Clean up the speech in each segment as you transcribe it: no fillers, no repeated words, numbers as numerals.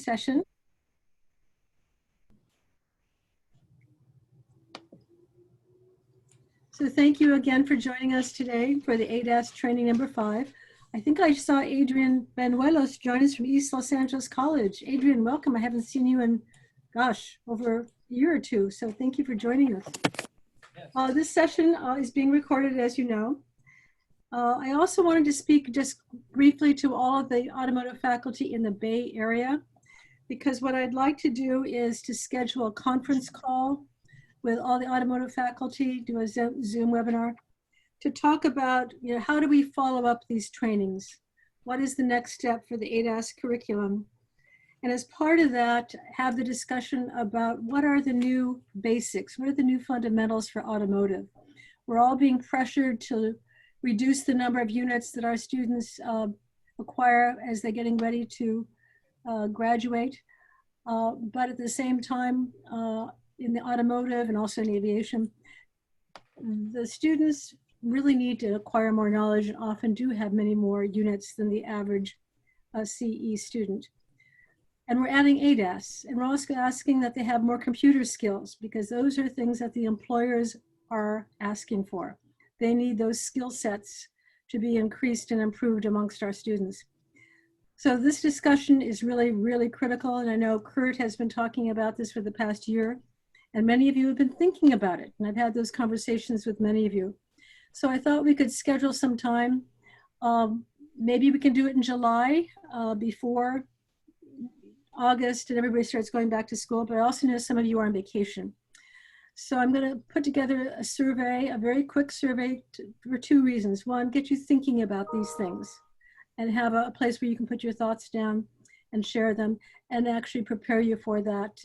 session. So thank you again for joining us today for the ADAS training number 5. I think I saw Adrian Banuelos join us from East Los Angeles College. Adrian, welcome. I haven't seen you in, gosh, over a year or two. So thank you for joining us. This session is being recorded, as you know. I also wanted to speak just briefly to all of the automotive faculty in the Bay Area, because what I'd like to do is to schedule a conference call with all the automotive faculty, do a Zoom webinar to talk about, how do we follow up these trainings? What is the next step for the ADAS curriculum? And as part of that, have the discussion about what are the new basics? What are the new fundamentals for automotive? We're all being pressured to reduce the number of units that our students acquire as they're getting ready to graduate. But at the same time, in the automotive and also in aviation, the students really need to acquire more knowledge and often do have many more units than the average CE student. And we're adding ADAS, and we're also asking that they have more computer skills, because those are things that the employers are asking for. They need those skill sets to be increased and improved amongst our students. So this discussion is really, really critical, and I know Kurt has been talking about this for the past year, and many of you have been thinking about it, and I've had those conversations with many of you. So I thought we could schedule some time. Maybe we can do it in July before August and everybody starts going back to school, but I also know some of you are on vacation. So I'm going to put together a survey, a very quick survey for 2 reasons. One, get you thinking about these things and have a place where you can put your thoughts down and share them, and actually prepare you for that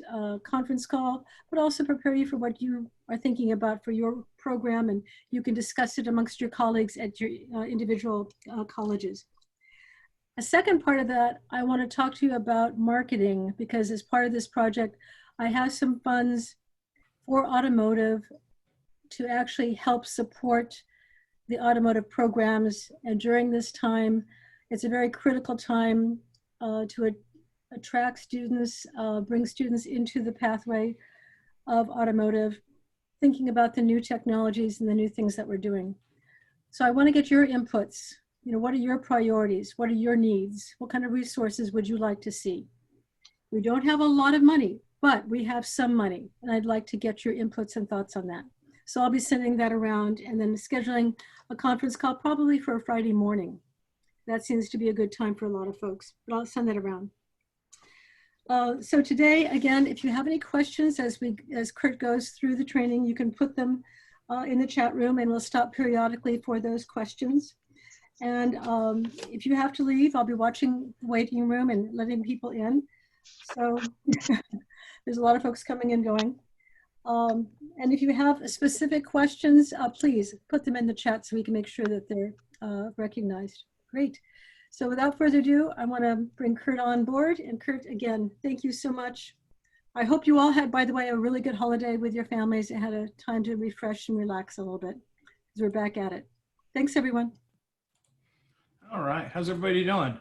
conference call, but also prepare you for what you are thinking about for your program, and you can discuss it amongst your colleagues at your individual colleges. A second part of that, I want to talk to you about marketing, because as part of this project, I have some funds for automotive to actually help support the automotive programs. And during this time, it's a very critical time to attract students, bring students into the pathway of automotive, thinking about the new technologies and the new things that we're doing. So I want to get your inputs. What are your priorities? What are your needs? What kind of resources would you like to see? We don't have a lot of money, but we have some money, and I'd like to get your inputs and thoughts on that. So I'll be sending that around and then scheduling a conference call probably for a Friday morning. That seems to be a good time for a lot of folks, but I'll send that around. So today, again, if you have any questions as Kurt goes through the training, you can put them in the chat room, and we'll stop periodically for those questions. And if you have to leave, I'll be watching the waiting room and letting people in. So there's a lot of folks coming and going. And if you have specific questions, please put them in the chat so we can make sure that they're recognized. Great. So without further ado, I want to bring Kurt on board. And Kurt, again, thank you so much. I hope you all had, by the way, a really good holiday with your families and had a time to refresh and relax a little bit, because we're back at it. Thanks, everyone. All right. How's everybody doing?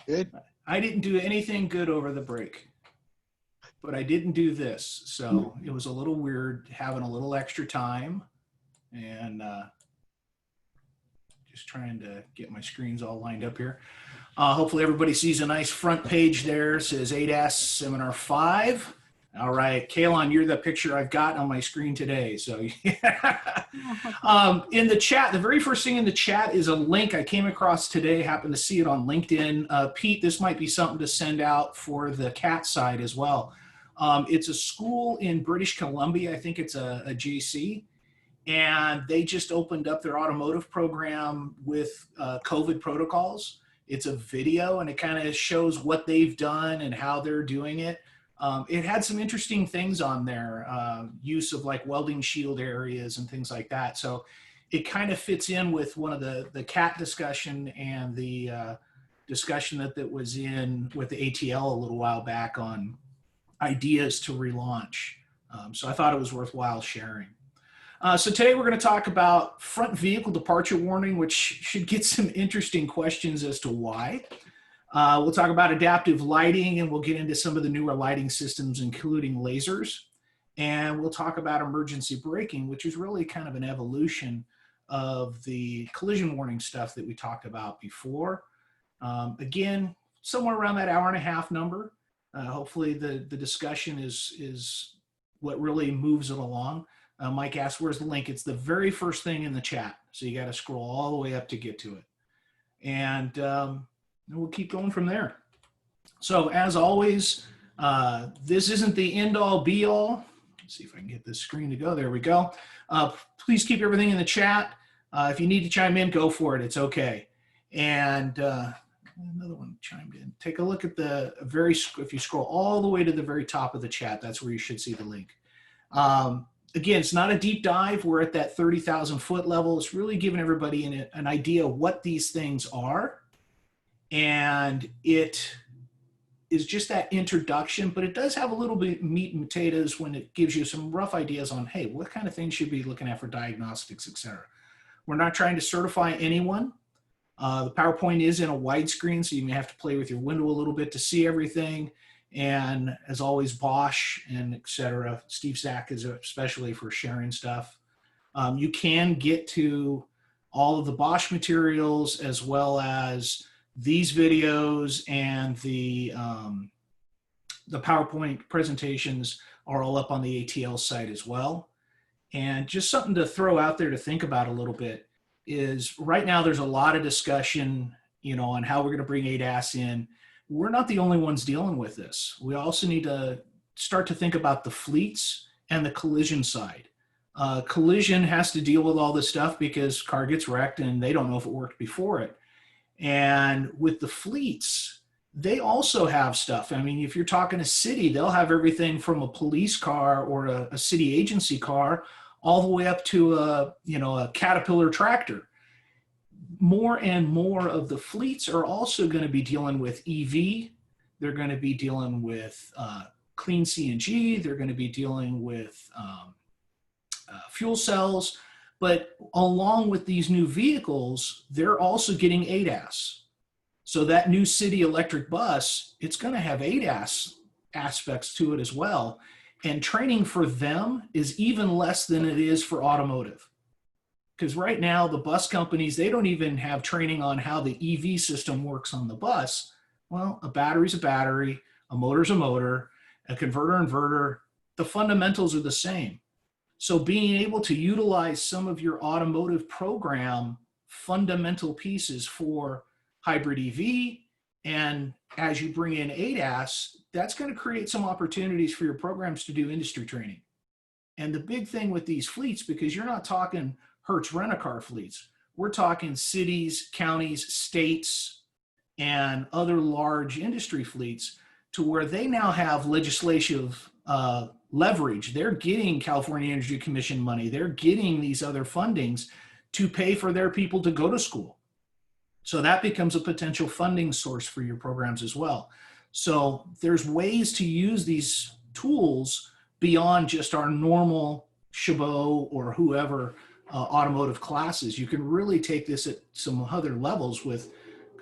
Good. I didn't do anything good over the break, but I didn't do this. So it was a little weird having a little extra time, and just trying to get my screens all lined up here. Hopefully everybody sees a nice front page there. It says ADAS Seminar 5. All right, Kaylon, you're the picture I've got on my screen today. So yeah. In the chat, the very first thing in the chat is a link I came across today. Happened to see it on LinkedIn. Pete, this might be something to send out for the CAT side as well. It's a school in British Columbia. I think it's a JC. And they just opened up their automotive program with COVID protocols. It's a video, and it kind of shows what they've done and how they're doing it. It had some interesting things on there, use of like welding shield areas and things like that. So it kind of fits in with one of the CAT discussion and the discussion that was in with the ATL a little while back on ideas to relaunch. So I thought it was worthwhile sharing. So today we're going to talk about front vehicle departure warning, which should get some interesting questions as to why. We'll talk about adaptive lighting, and we'll get into some of the newer lighting systems, including lasers. And we'll talk about emergency braking, which is really kind of an evolution of the collision warning stuff that we talked about before. Again, somewhere around that hour and a half number. Hopefully the discussion is what really moves it along. Mike asked, where's the link? It's the very first thing in the chat. So you got to scroll all the way up to get to it. And we'll keep going from there. So as always, this isn't the end all be all. Let's see if I can get this screen to go. There we go. Please keep everything in the chat. If you need to chime in, go for it. It's okay. And another one chimed in. Take a look at the if you scroll all the way to the very top of the chat, that's where you should see the link. Again, it's not a deep dive. We're at that 30,000 foot level. It's really giving everybody an idea of what these things are. And it is just that introduction, but it does have a little bit of meat and potatoes when it gives you some rough ideas on, hey, what kind of things should you be looking at for diagnostics, et cetera. We're not trying to certify anyone. The PowerPoint is in a widescreen, so you may have to play with your window a little bit to see everything. And as always, Bosch and et cetera, Steve Stack is especially for sharing stuff. You can get to all of the Bosch materials as well as these videos, and the PowerPoint presentations are all up on the ATL site as well. And just something to throw out there to think about a little bit is right now there's a lot of discussion, on how we're going to bring ADAS in. We're not the only ones dealing with this. We also need to start to think about the fleets and the collision side. Collision has to deal with all this stuff because car gets wrecked and they don't know if it worked before it. And with the fleets, they also have stuff. I mean, if you're talking a city, they'll have everything from a police car or a city agency car all the way up to a Caterpillar tractor. More and more of the fleets are also going to be dealing with EV. They're going to be dealing with clean CNG. They're going to be dealing with fuel cells. But along with these new vehicles, they're also getting ADAS. So that new city electric bus, it's going to have ADAS aspects to it as well. And training for them is even less than it is for automotive. Because right now, the bus companies, they don't even have training on how the EV system works on the bus. Well, a battery's a battery, a motor's a motor, a inverter. The fundamentals are the same. So being able to utilize some of your automotive program fundamental pieces for hybrid EV, and as you bring in ADAS, that's going to create some opportunities for your programs to do industry training. And the big thing with these fleets, because you're not talking Hertz rent-a-car fleets, we're talking cities, counties, states, and other large industry fleets, to where they now have legislative leverage. They're getting California Energy Commission money. They're getting these other fundings to pay for their people to go to school. So that becomes a potential funding source for your programs as well. So there's ways to use these tools beyond just our normal Chabot or whoever automotive classes. You can really take this at some other levels with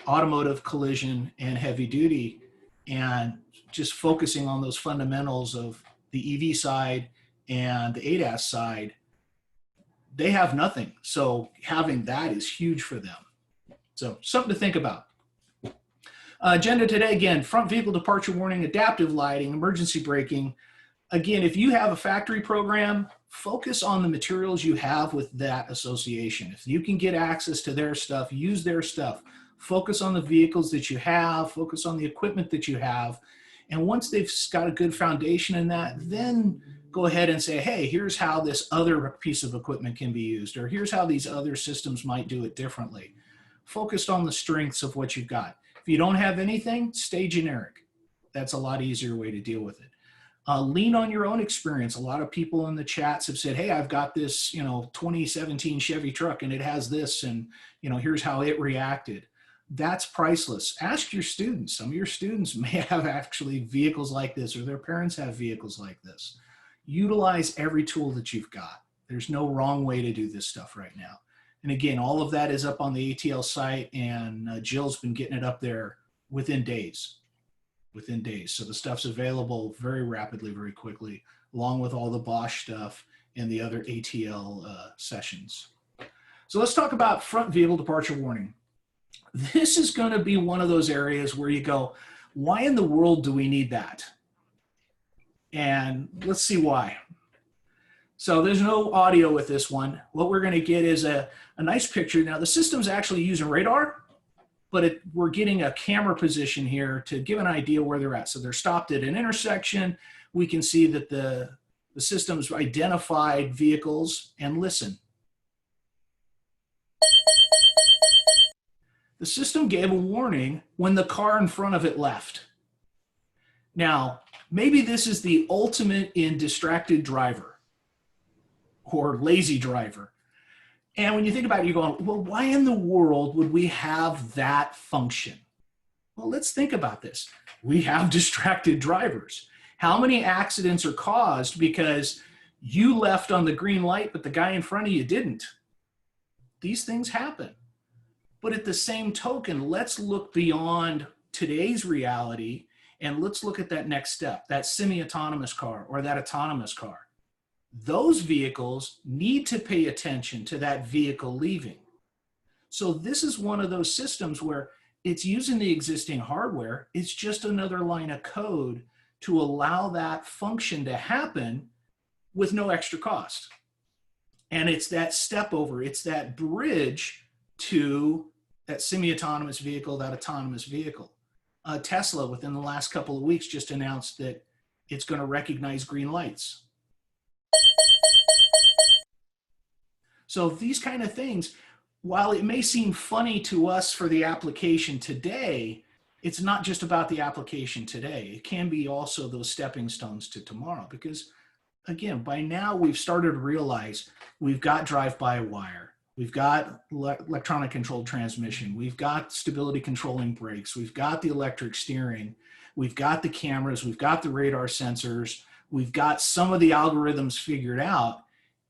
automotive, collision, and heavy duty, and just focusing on those fundamentals of the EV side and the ADAS side. They have nothing. So having that is huge for them. So something to think about. Agenda today, again, front vehicle departure warning, adaptive lighting, emergency braking. Again, if you have a factory program, focus on the materials you have with that association. If you can get access to their stuff, use their stuff. Focus on the vehicles that you have, focus on the equipment that you have. And once they've got a good foundation in that, then go ahead and say, hey, here's how this other piece of equipment can be used, or here's how these other systems might do it differently. Focused on the strengths of what you've got. If you don't have anything, stay generic. That's a lot easier way to deal with it. Lean on your own experience. A lot of people in the chats have said, hey, I've got this 2017 Chevy truck and it has this, and here's how it reacted. That's priceless. Ask your students. Some of your students may have actually vehicles like this, or their parents have vehicles like this. Utilize every tool that you've got. There's no wrong way to do this stuff right now. And again, all of that is up on the ATL site, and Jill's been getting it up there within days. Within days. So the stuff's available very rapidly, very quickly, along with all the Bosch stuff and the other ATL sessions. So let's talk about front vehicle departure warning. This is going to be one of those areas where you go, why in the world do we need that? And let's see why. So there's no audio with this one. What we're going to get is a nice picture. Now the system's actually using radar, but we're getting a camera position here to give an idea where they're at. So they're stopped at an intersection. We can see that the system's identified vehicles, and listen. The system gave a warning when the car in front of it left. Now, maybe this is the ultimate in distracted driver or lazy driver. And when you think about it, you're going, well, why in the world would we have that function? Well, let's think about this. We have distracted drivers. How many accidents are caused because you left on the green light, but the guy in front of you didn't? These things happen. But at the same token, let's look beyond today's reality and let's look at that next step, that semi-autonomous car or that autonomous car. Those vehicles need to pay attention to that vehicle leaving. So this is one of those systems where it's using the existing hardware. It's just another line of code to allow that function to happen with no extra cost. And it's that step over, it's that bridge to that semi-autonomous vehicle, that autonomous vehicle. Tesla, within the last couple of weeks, just announced that it's going to recognize green lights. So these kind of things, while it may seem funny to us for the application today, it's not just about the application today. It can be also those stepping stones to tomorrow, because again, by now we've started to realize we've got drive-by-wire, we've got electronic controlled transmission, we've got stability controlling brakes, we've got the electric steering, we've got the cameras, we've got the radar sensors, we've got some of the algorithms figured out.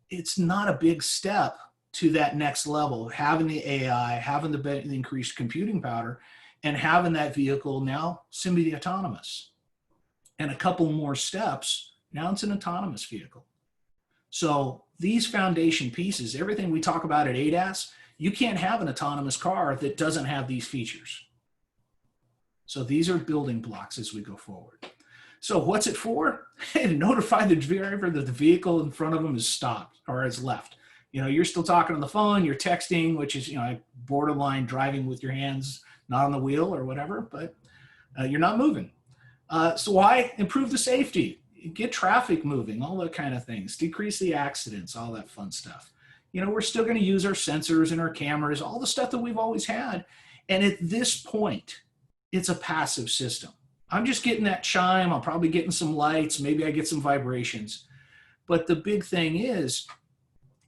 It's not a big step to that next level, having the AI, having the increased computing power, and having that vehicle now semi-autonomous. And a couple more steps, now it's an autonomous vehicle. So these foundation pieces, everything we talk about at ADAS, you can't have an autonomous car that doesn't have these features. So these are building blocks as we go forward. So what's it for? To notify the driver that the vehicle in front of them is stopped or is left. You know, you're still talking on the phone, you're texting, which is, you know, borderline driving with your hands not on the wheel or whatever, but you're not moving. So why? Improve the safety, get traffic moving, all that kind of things, decrease the accidents, all that fun stuff. You know, we're still going to use our sensors and our cameras, all the stuff that we've always had. And at this point, it's a passive system. I'm just getting that chime. I'm probably getting some lights. Maybe I get some vibrations. But the big thing is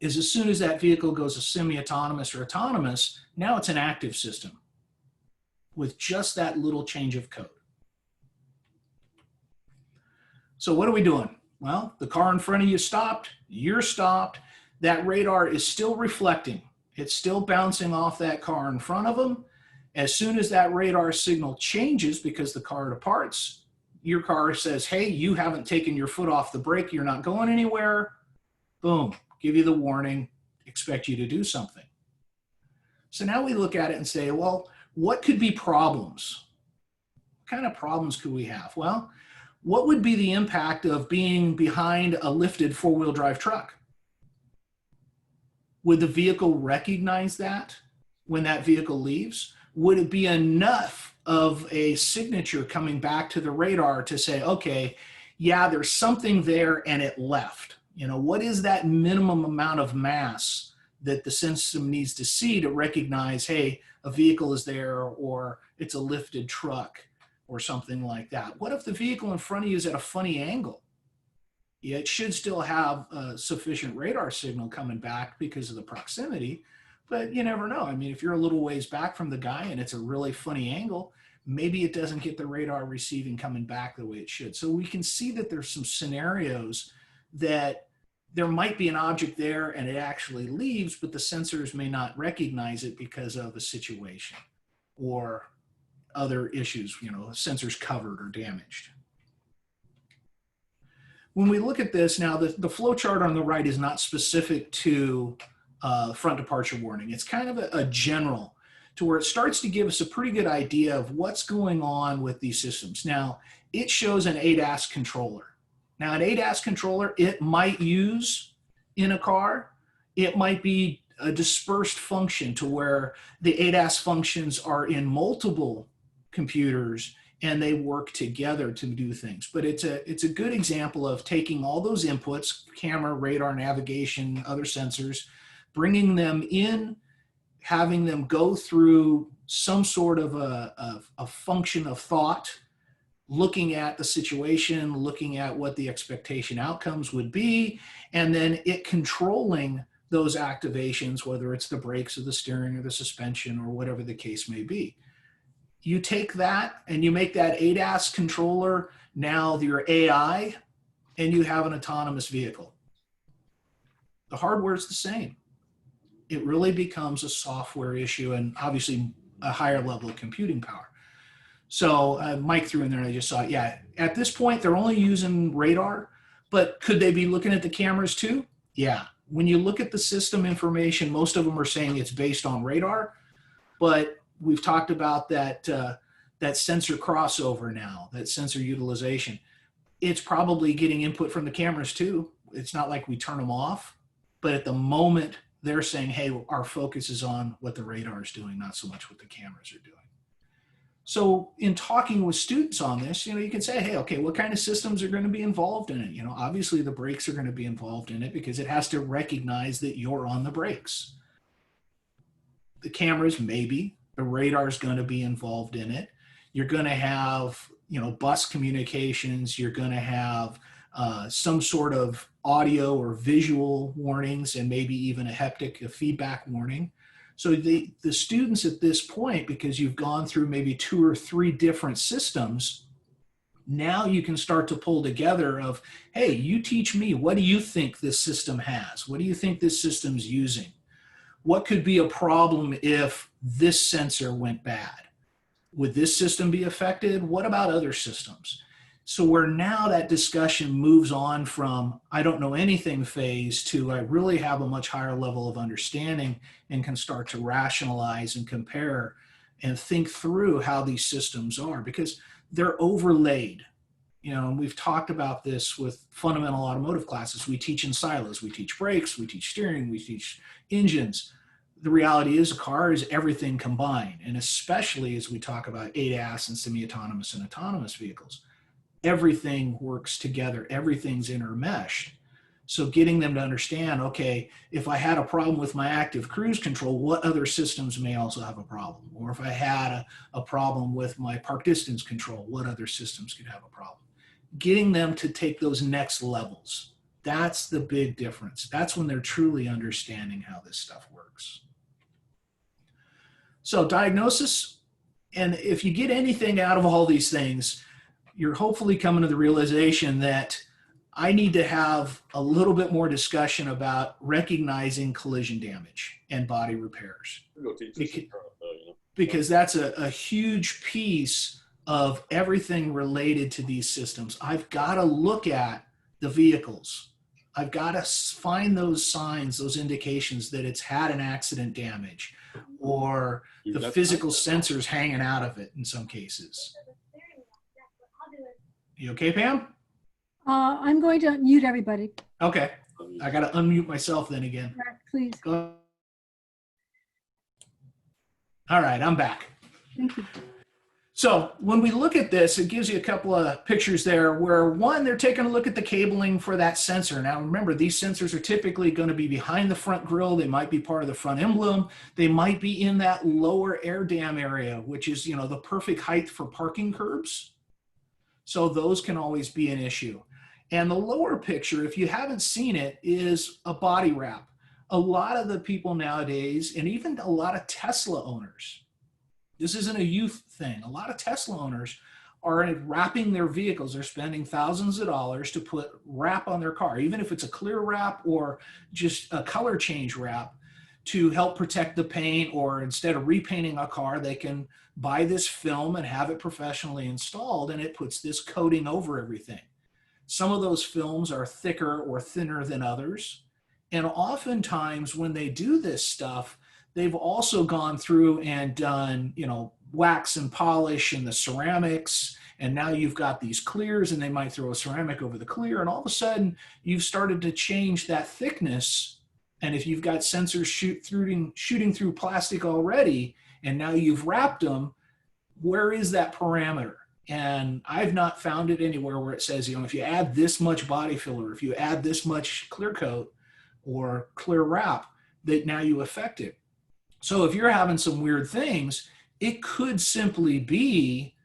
as soon as that vehicle goes to semi-autonomous or autonomous, now it's an active system with just that little change of code. So what are we doing? Well, the car in front of you stopped. You're stopped. That radar is still reflecting. It's still bouncing off that car in front of them. As soon as that radar signal changes because the car departs, your car says, hey, you haven't taken your foot off the brake. You're not going anywhere. Boom, give you the warning, expect you to do something. So now we look at it and say, well, what could be problems? What kind of problems could we have? Well, what would be the impact of being behind a lifted four-wheel drive truck? Would the vehicle recognize that when that vehicle leaves? Would it be enough of a signature coming back to the radar to say, okay, yeah, there's something there and it left? You know, what is that minimum amount of mass that the system needs to see to recognize, hey, a vehicle is there or it's a lifted truck or something like that? What if the vehicle in front of you is at a funny angle? Yeah, it should still have a sufficient radar signal coming back because of the proximity, but you never know. I mean, if you're a little ways back from the guy and it's a really funny angle, maybe it doesn't get the radar receiving coming back the way it should. So we can see that there's some scenarios that there might be an object there and it actually leaves, but the sensors may not recognize it because of a situation or other issues, sensors covered or damaged. When we look at this now, the flow chart on the right is not specific to front departure warning. It's kind of a general to where it starts to give us a pretty good idea of what's going on with these systems. Now, it shows an ADAS controller. Now, an ADAS controller, it might use in a car, it might be a dispersed function to where the ADAS functions are in multiple computers and they work together to do things. But it's a good example of taking all those inputs, camera, radar, navigation, other sensors, bringing them in, having them go through some sort of a function of thought, looking at the situation, looking at what the expectation outcomes would be, and then it controlling those activations, whether it's the brakes or the steering or the suspension or whatever the case may be. You take that and you make that ADAS controller now your AI, and you have an autonomous vehicle. The hardware is the same. It really becomes a software issue and obviously a higher level of computing power. So Mike threw in there and I just saw it. Yeah, at this point, they're only using radar, but could they be looking at the cameras too? Yeah. When you look at the system information, most of them are saying it's based on radar, but we've talked about that sensor crossover now, that sensor utilization. It's probably getting input from the cameras too. It's not like we turn them off, but at the moment they're saying, hey, our focus is on what the radar is doing, not so much what the cameras are doing. So in talking with students on this, you can say, hey, okay, what kind of systems are going to be involved in it? Obviously the brakes are going to be involved in it because it has to recognize that you're on the brakes. The cameras, maybe. The radar is going to be involved in it. You're going to have, bus communications. You're going to have some sort of audio or visual warnings and maybe even a feedback warning. So the students at this point, because you've gone through maybe 2 or 3 different systems, now you can start to pull together of, hey, you teach me, what do you think this system has? What do you think this system's using? What could be a problem if this sensor went bad? Would this system be affected? What about other systems? So where now that discussion moves on from I don't know anything phase to I really have a much higher level of understanding and can start to rationalize and compare and think through how these systems are, because they're overlaid. And we've talked about this with fundamental automotive classes. We teach in silos. We teach brakes, we teach steering, we teach engines. The reality is a car is everything combined, and especially as we talk about ADAS and semi-autonomous and autonomous vehicles. Everything works together, everything's intermeshed. So getting them to understand, okay, if I had a problem with my active cruise control, what other systems may also have a problem? Or if I had a problem with my park distance control, what other systems could have a problem? Getting them to take those next levels. That's the big difference. That's when they're truly understanding how this stuff works. So diagnosis, and if you get anything out of all these things, you're hopefully coming to the realization that I need to have a little bit more discussion about recognizing collision damage and body repairs. Because that's a huge piece of everything related to these systems. I've got to look at the vehicles. I've got to find those signs, those indications that it's had an accident damage or the physical sensors hanging out of it in some cases. You okay, Pam? I'm going to mute everybody. Okay. I got to unmute myself then again. Please. Go. All right, I'm back. Thank you. So when we look at this, it gives you a couple of pictures there where one, they're taking a look at the cabling for that sensor. Now remember, these sensors are typically going to be behind the front grille. They might be part of the front emblem. They might be in that lower air dam area, which is, the perfect height for parking curbs. So those can always be an issue. And the lower picture, if you haven't seen it, is a body wrap. A lot of the people nowadays, and even a lot of Tesla owners, this isn't a youth thing. A lot of Tesla owners are wrapping their vehicles. They're spending thousands of dollars to put wrap on their car, even if it's a clear wrap or just a color change wrap, to help protect the paint, or instead of repainting a car, they can buy this film and have it professionally installed, and it puts this coating over everything. Some of those films are thicker or thinner than others. And oftentimes when they do this stuff, they've also gone through and done, wax and polish and the ceramics. And now you've got these clears, and they might throw a ceramic over the clear. And all of a sudden you've started to change that thickness. And if you've got sensors shooting through plastic already, and now you've wrapped them, where is that parameter? And I've not found it anywhere where it says, if you add this much body filler, if you add this much clear coat or clear wrap, that now you affect it. So if you're having some weird things, it could simply be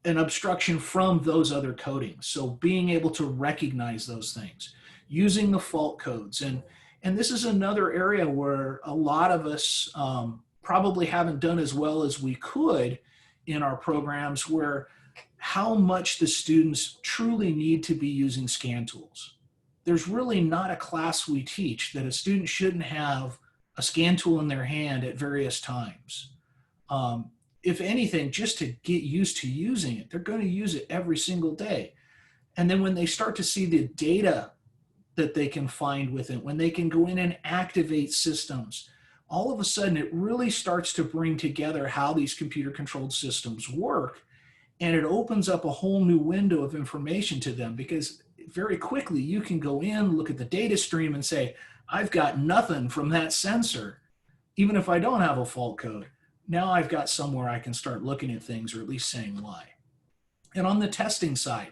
an obstruction from those other coatings. So being able to recognize those things, using the fault codes. And this is another area where a lot of us probably haven't done as well as we could in our programs, where how much the students truly need to be using scan tools. There's really not a class we teach that a student shouldn't have a scan tool in their hand at various times. If anything, just to get used to using it, they're going to use it every single day. And then when they start to see the data that they can find with it, when they can go in and activate systems, all of a sudden it really starts to bring together how these computer controlled systems work. And it opens up a whole new window of information to them, because very quickly you can go in, look at the data stream and say, I've got nothing from that sensor, even if I don't have a fault code. Now I've got somewhere I can start looking at things, or at least saying why. And on the testing side,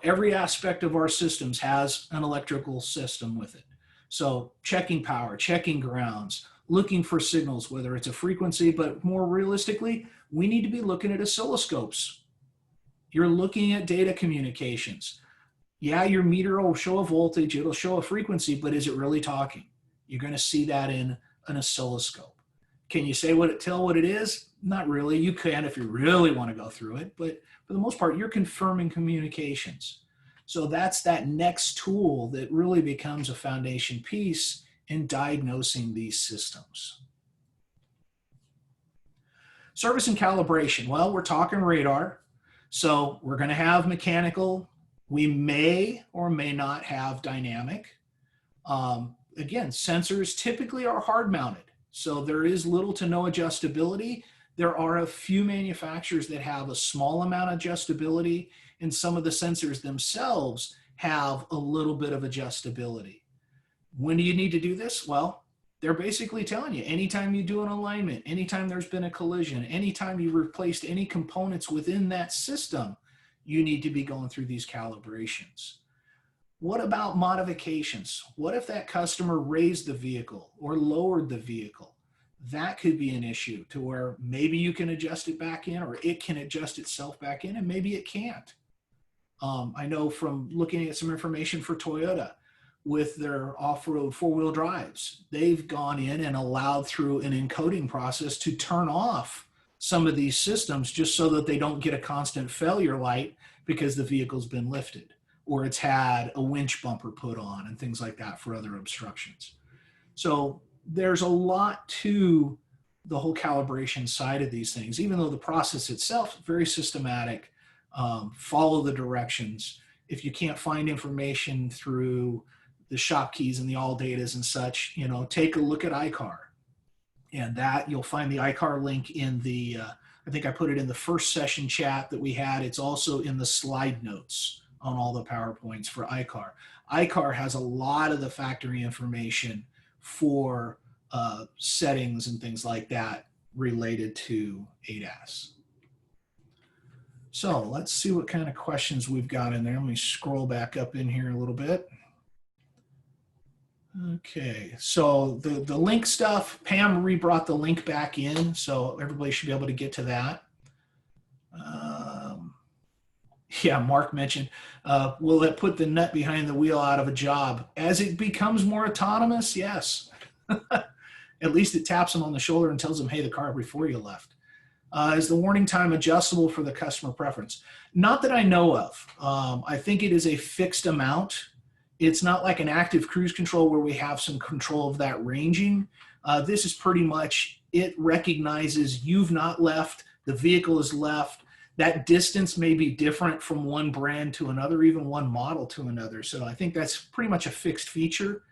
every aspect of our systems has an electrical system with it. So checking power, checking grounds, looking for signals, whether it's a frequency, but more realistically, we need to be looking at oscilloscopes. You're looking at data communications. Yeah, your meter will show a voltage, it'll show a frequency, but is it really talking? You're going to see that in an oscilloscope. Can you tell what it is? Not really. You can if you really want to go through it, but for the most part, you're confirming communications. So that's that next tool that really becomes a foundation piece in diagnosing these systems. Service and calibration. Well, we're talking radar. So we're going to have mechanical. We may or may not have dynamic. Again, sensors typically are hard mounted. So there is little to no adjustability. There are a few manufacturers that have a small amount of adjustability, and some of the sensors themselves have a little bit of adjustability. When do you need to do this? Well, they're basically telling you anytime you do an alignment, anytime there's been a collision, anytime you replaced any components within that system, you need to be going through these calibrations. What about modifications? What if that customer raised the vehicle or lowered the vehicle? That could be an issue, to where maybe you can adjust it back in, or it can adjust itself back in, and maybe it can't. I know from looking at some information for Toyota with their off-road four-wheel drives, they've gone in and allowed through an encoding process to turn off some of these systems just so that they don't get a constant failure light because the vehicle's been lifted, or it's had a winch bumper put on and things like that for other obstructions. So there's a lot to the whole calibration side of these things, even though the process itself is very systematic. Follow the directions. If you can't find information through the shop keys and the all datas and such, take a look at iCar. And that you'll find the iCar link in the, I think I put it in the first session chat that we had. It's also in the slide notes on all the PowerPoints for iCar. iCar has a lot of the factory information for settings and things like that related to ADAS. So let's see what kind of questions we've got in there. Let me scroll back up in here a little bit. Okay, so the link stuff, Pam re-brought the link back in, so everybody should be able to get to that. Yeah, Mark mentioned, will it put the nut behind the wheel out of a job? As it becomes more autonomous, yes. At least it taps them on the shoulder and tells them, hey, the car before you left. Is the warning time adjustable for the customer preference? Not that I know of. I think it is a fixed amount. It's not like an active cruise control where we have some control of that ranging. This is pretty much, it recognizes you've not left, the vehicle is left. That distance may be different from one brand to another, even one model to another. So I think that's pretty much a fixed feature.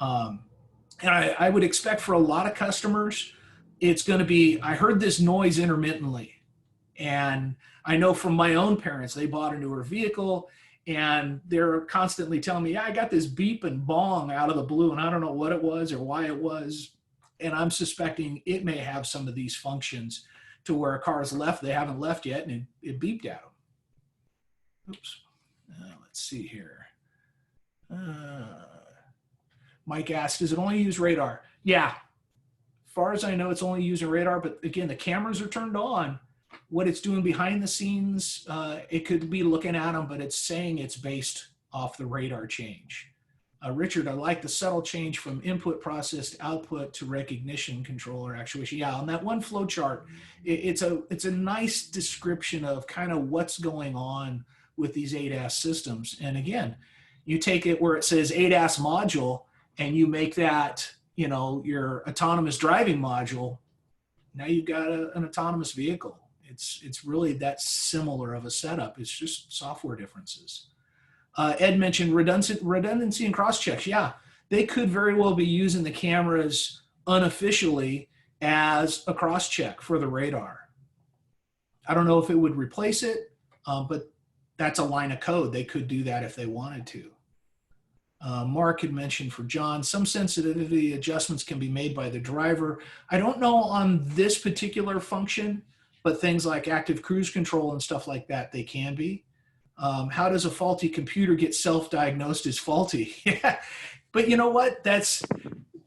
And I would expect for a lot of customers, it's going to be, I heard this noise intermittently. And I know from my own parents, they bought a newer vehicle and they're constantly telling me, yeah, I got this beep and bong out of the blue and I don't know what it was or why it was. And I'm suspecting it may have some of these functions to where a car's left, they haven't left yet, and it beeped at them. Oops. Let's see here. Mike asked, does it only use radar? Yeah. As far as I know, it's only using radar, but again, the cameras are turned on. What it's doing behind the scenes, it could be looking at them, but it's saying it's based off the radar change. Richard, I like the subtle change from input process to output to recognition controller actuation. Yeah, on that one flow chart, it's a nice description of kind of what's going on with these ADAS systems. And again, you take it where it says ADAS module and you make that, you know, your autonomous driving module. Now you've got an autonomous vehicle. It's really that similar of a setup. It's just software differences. Ed mentioned redundancy and cross-checks. Yeah, they could very well be using the cameras unofficially as a cross-check for the radar. I don't know if it would replace it, but that's a line of code. They could do that if they wanted to. Mark had mentioned for John, some sensitivity adjustments can be made by the driver. I don't know on this particular function, but things like active cruise control and stuff like that, they can be. How does a faulty computer get self-diagnosed as faulty? Yeah, but you know what? That's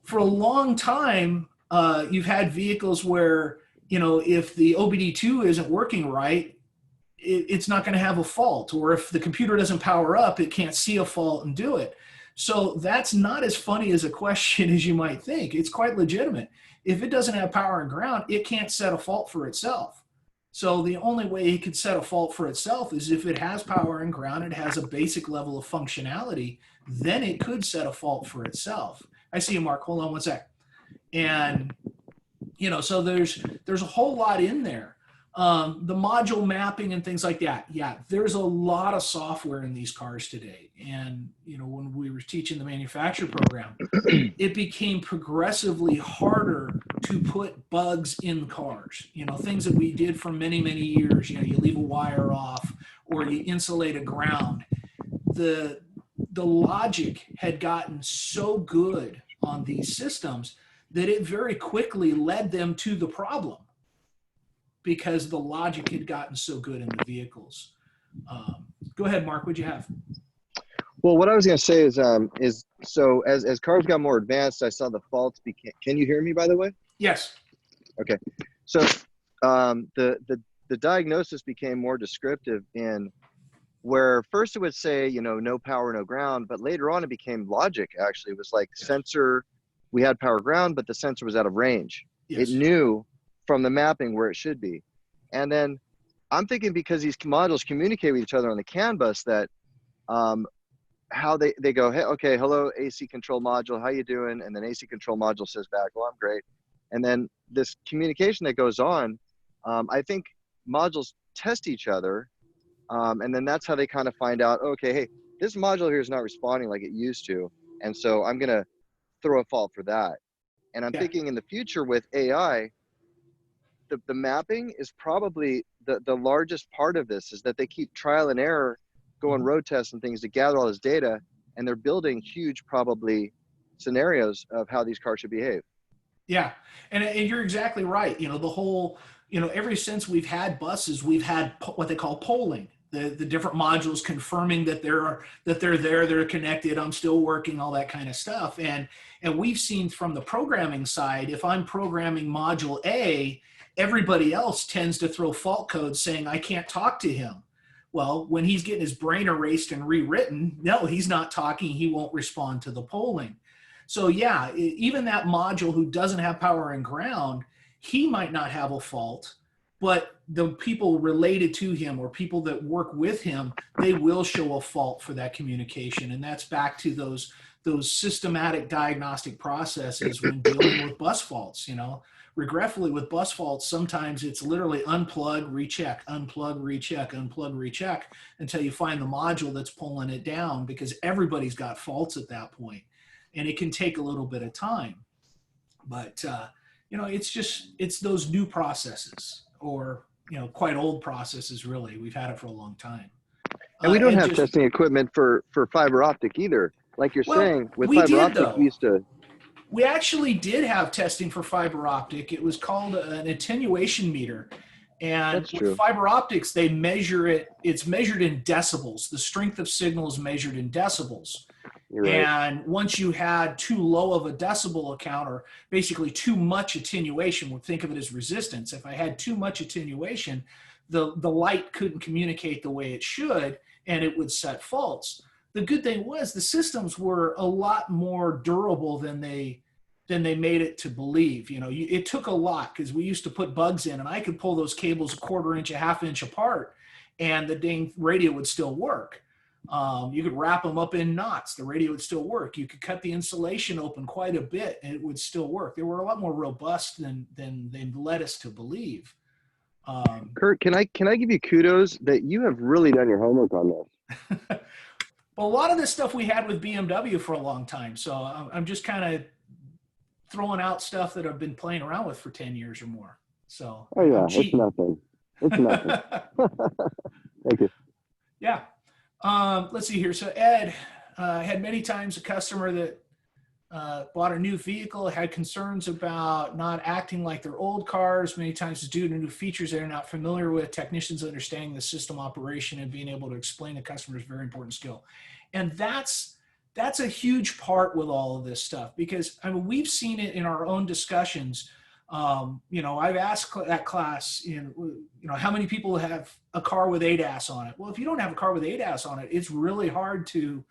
for a long time. You've had vehicles where, you know, if the OBD2 isn't working right, it's not going to have a fault. Or if the computer doesn't power up, it can't see a fault and do it. So that's not as funny as a question as you might think. It's quite legitimate. If it doesn't have power and ground, it can't set a fault for itself. So the only way it could set a fault for itself is if it has power and ground, it has a basic level of functionality, then it could set a fault for itself. I see you, Mark. Hold on one sec. And, you know, so there's a whole lot in there. The module mapping and things like that. Yeah, there's a lot of software in these cars today. And, you know, when we were teaching the manufacturer program, it became progressively harder to put bugs in cars. You know, things that we did for many, many years. You know, you leave a wire off or you insulate a ground. The logic had gotten so good on these systems that it very quickly led them to the problem, because the logic had gotten so good in the vehicles. Go ahead, Mark, what'd you have? Well, what I was going to say is so as cars got more advanced, I saw the faults became. Can you hear me, by the way? Yes. Okay. So the diagnosis became more descriptive in where first it would say, you know, no power, no ground, but later on it became logic. Actually, it was like sensor. We had power ground, but the sensor was out of range. Yes. It knew from the mapping where it should be. And then I'm thinking because these modules communicate with each other on the CAN bus that how they go, hey, okay, hello, AC control module, how you doing? And then AC control module says back, well, I'm great. And then this communication that goes on, I think modules test each other. And then that's how they kind of find out, okay, hey, this module here is not responding like it used to. And so I'm going to throw a fault for that. And I'm thinking in the future with AI, the mapping is probably the largest part of this, is that they keep trial and error, going road tests and things to gather all this data, and they're building huge probably scenarios of how these cars should behave. Yeah, and you're exactly right. You know, the whole, you know, ever since we've had buses, we've had what they call polling, the different modules confirming that they're connected, I'm still working, all that kind of stuff. And we've seen from the programming side, if I'm programming module A, everybody else tends to throw fault codes saying I can't talk to him. Well, when he's getting his brain erased and rewritten, no, he's not talking, he won't respond to the polling. So yeah, even that module who doesn't have power and ground, he might not have a fault, but the people related to him or people that work with him, they will show a fault for that communication. And that's back to those systematic diagnostic processes when dealing with bus faults. Regretfully, with bus faults, sometimes it's literally unplug, recheck, unplug, recheck, unplug, recheck until you find the module that's pulling it down, because everybody's got faults at that point. And it can take a little bit of time. But, it's those new processes, or, quite old processes, really. We've had it for a long time. And we don't have testing equipment for fiber optic either. Like you're saying, with fiber optic, we used to. We actually did have testing for fiber optic. It was called an attenuation meter. And with fiber optics, they measure it. It's measured in decibels. The strength of signal is measured in decibels. Right. And once you had too low of a decibel count, or basically too much attenuation, we'll think of it as resistance. If I had too much attenuation, the light couldn't communicate the way it should, and it would set faults. The good thing was the systems were a lot more durable than they made it to believe. It took a lot, because we used to put bugs in, and I could pull those cables a quarter inch, a half inch apart, and the dang radio would still work. You could wrap them up in knots. The radio would still work. You could cut the insulation open quite a bit, and it would still work. They were a lot more robust than they led us to believe. Kurt, can I give you kudos that you have really done your homework on this? Well, a lot of this stuff we had with BMW for a long time. So I'm just kind of throwing out stuff that I've been playing around with for 10 years or more. So oh yeah, it's nothing. It's nothing. Thank you. Yeah. Let's see here. So Ed had many times a customer that bought a new vehicle, had concerns about not acting like their old cars. Many times it's due to new features they're not familiar with. Technicians understanding the system operation and being able to explain to customers is a very important skill. And that's a huge part with all of this stuff, because we've seen it in our own discussions. I've asked that class, how many people have a car with ADAS on it? Well, if you don't have a car with ADAS on it, it's really hard to,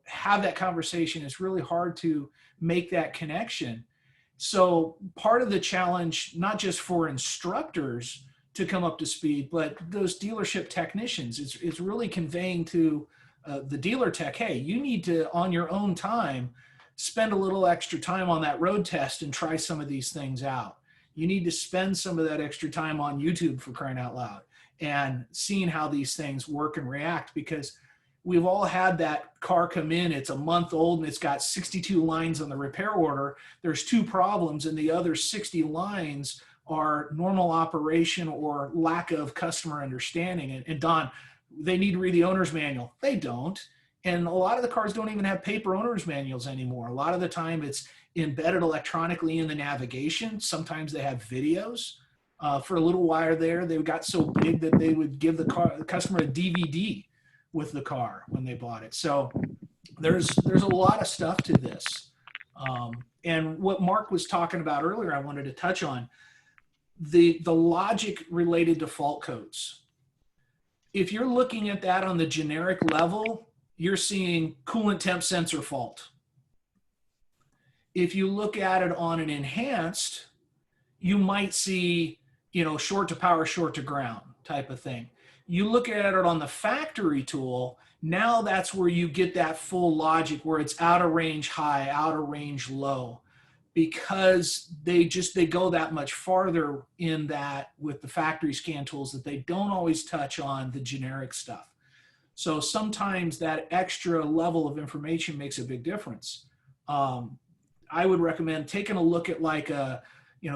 have that conversation. It's really hard to make that connection. So part of the challenge, not just for instructors to come up to speed, but those dealership technicians, it's really conveying to the dealer tech, hey, you need to, on your own time, spend a little extra time on that road test and try some of these things out. You need to spend some of that extra time on YouTube, for crying out loud, and seeing how these things work and react, because we've all had that car come in, it's a month old and it's got 62 lines on the repair order. There's 2 problems, and the other 60 lines are normal operation or lack of customer understanding. And Don, they need to read the owner's manual. They don't. And a lot of the cars don't even have paper owner's manuals anymore. A lot of the time it's embedded electronically in the navigation. Sometimes they have videos. For a little while there, they got so big that they would give the customer a DVD with the car when they bought it. So there's a lot of stuff to this. And what Mark was talking about earlier, I wanted to touch on the logic related to fault codes. If you're looking at that on the generic level, you're seeing coolant temp sensor fault. If you look at it on an enhanced, you might see, short to power, short to ground type of thing. You look at it on the factory tool, now that's where you get that full logic where it's out of range high, out of range low, because they go that much farther in that with the factory scan tools that they don't always touch on the generic stuff. So sometimes that extra level of information makes a big difference. I would recommend taking a look at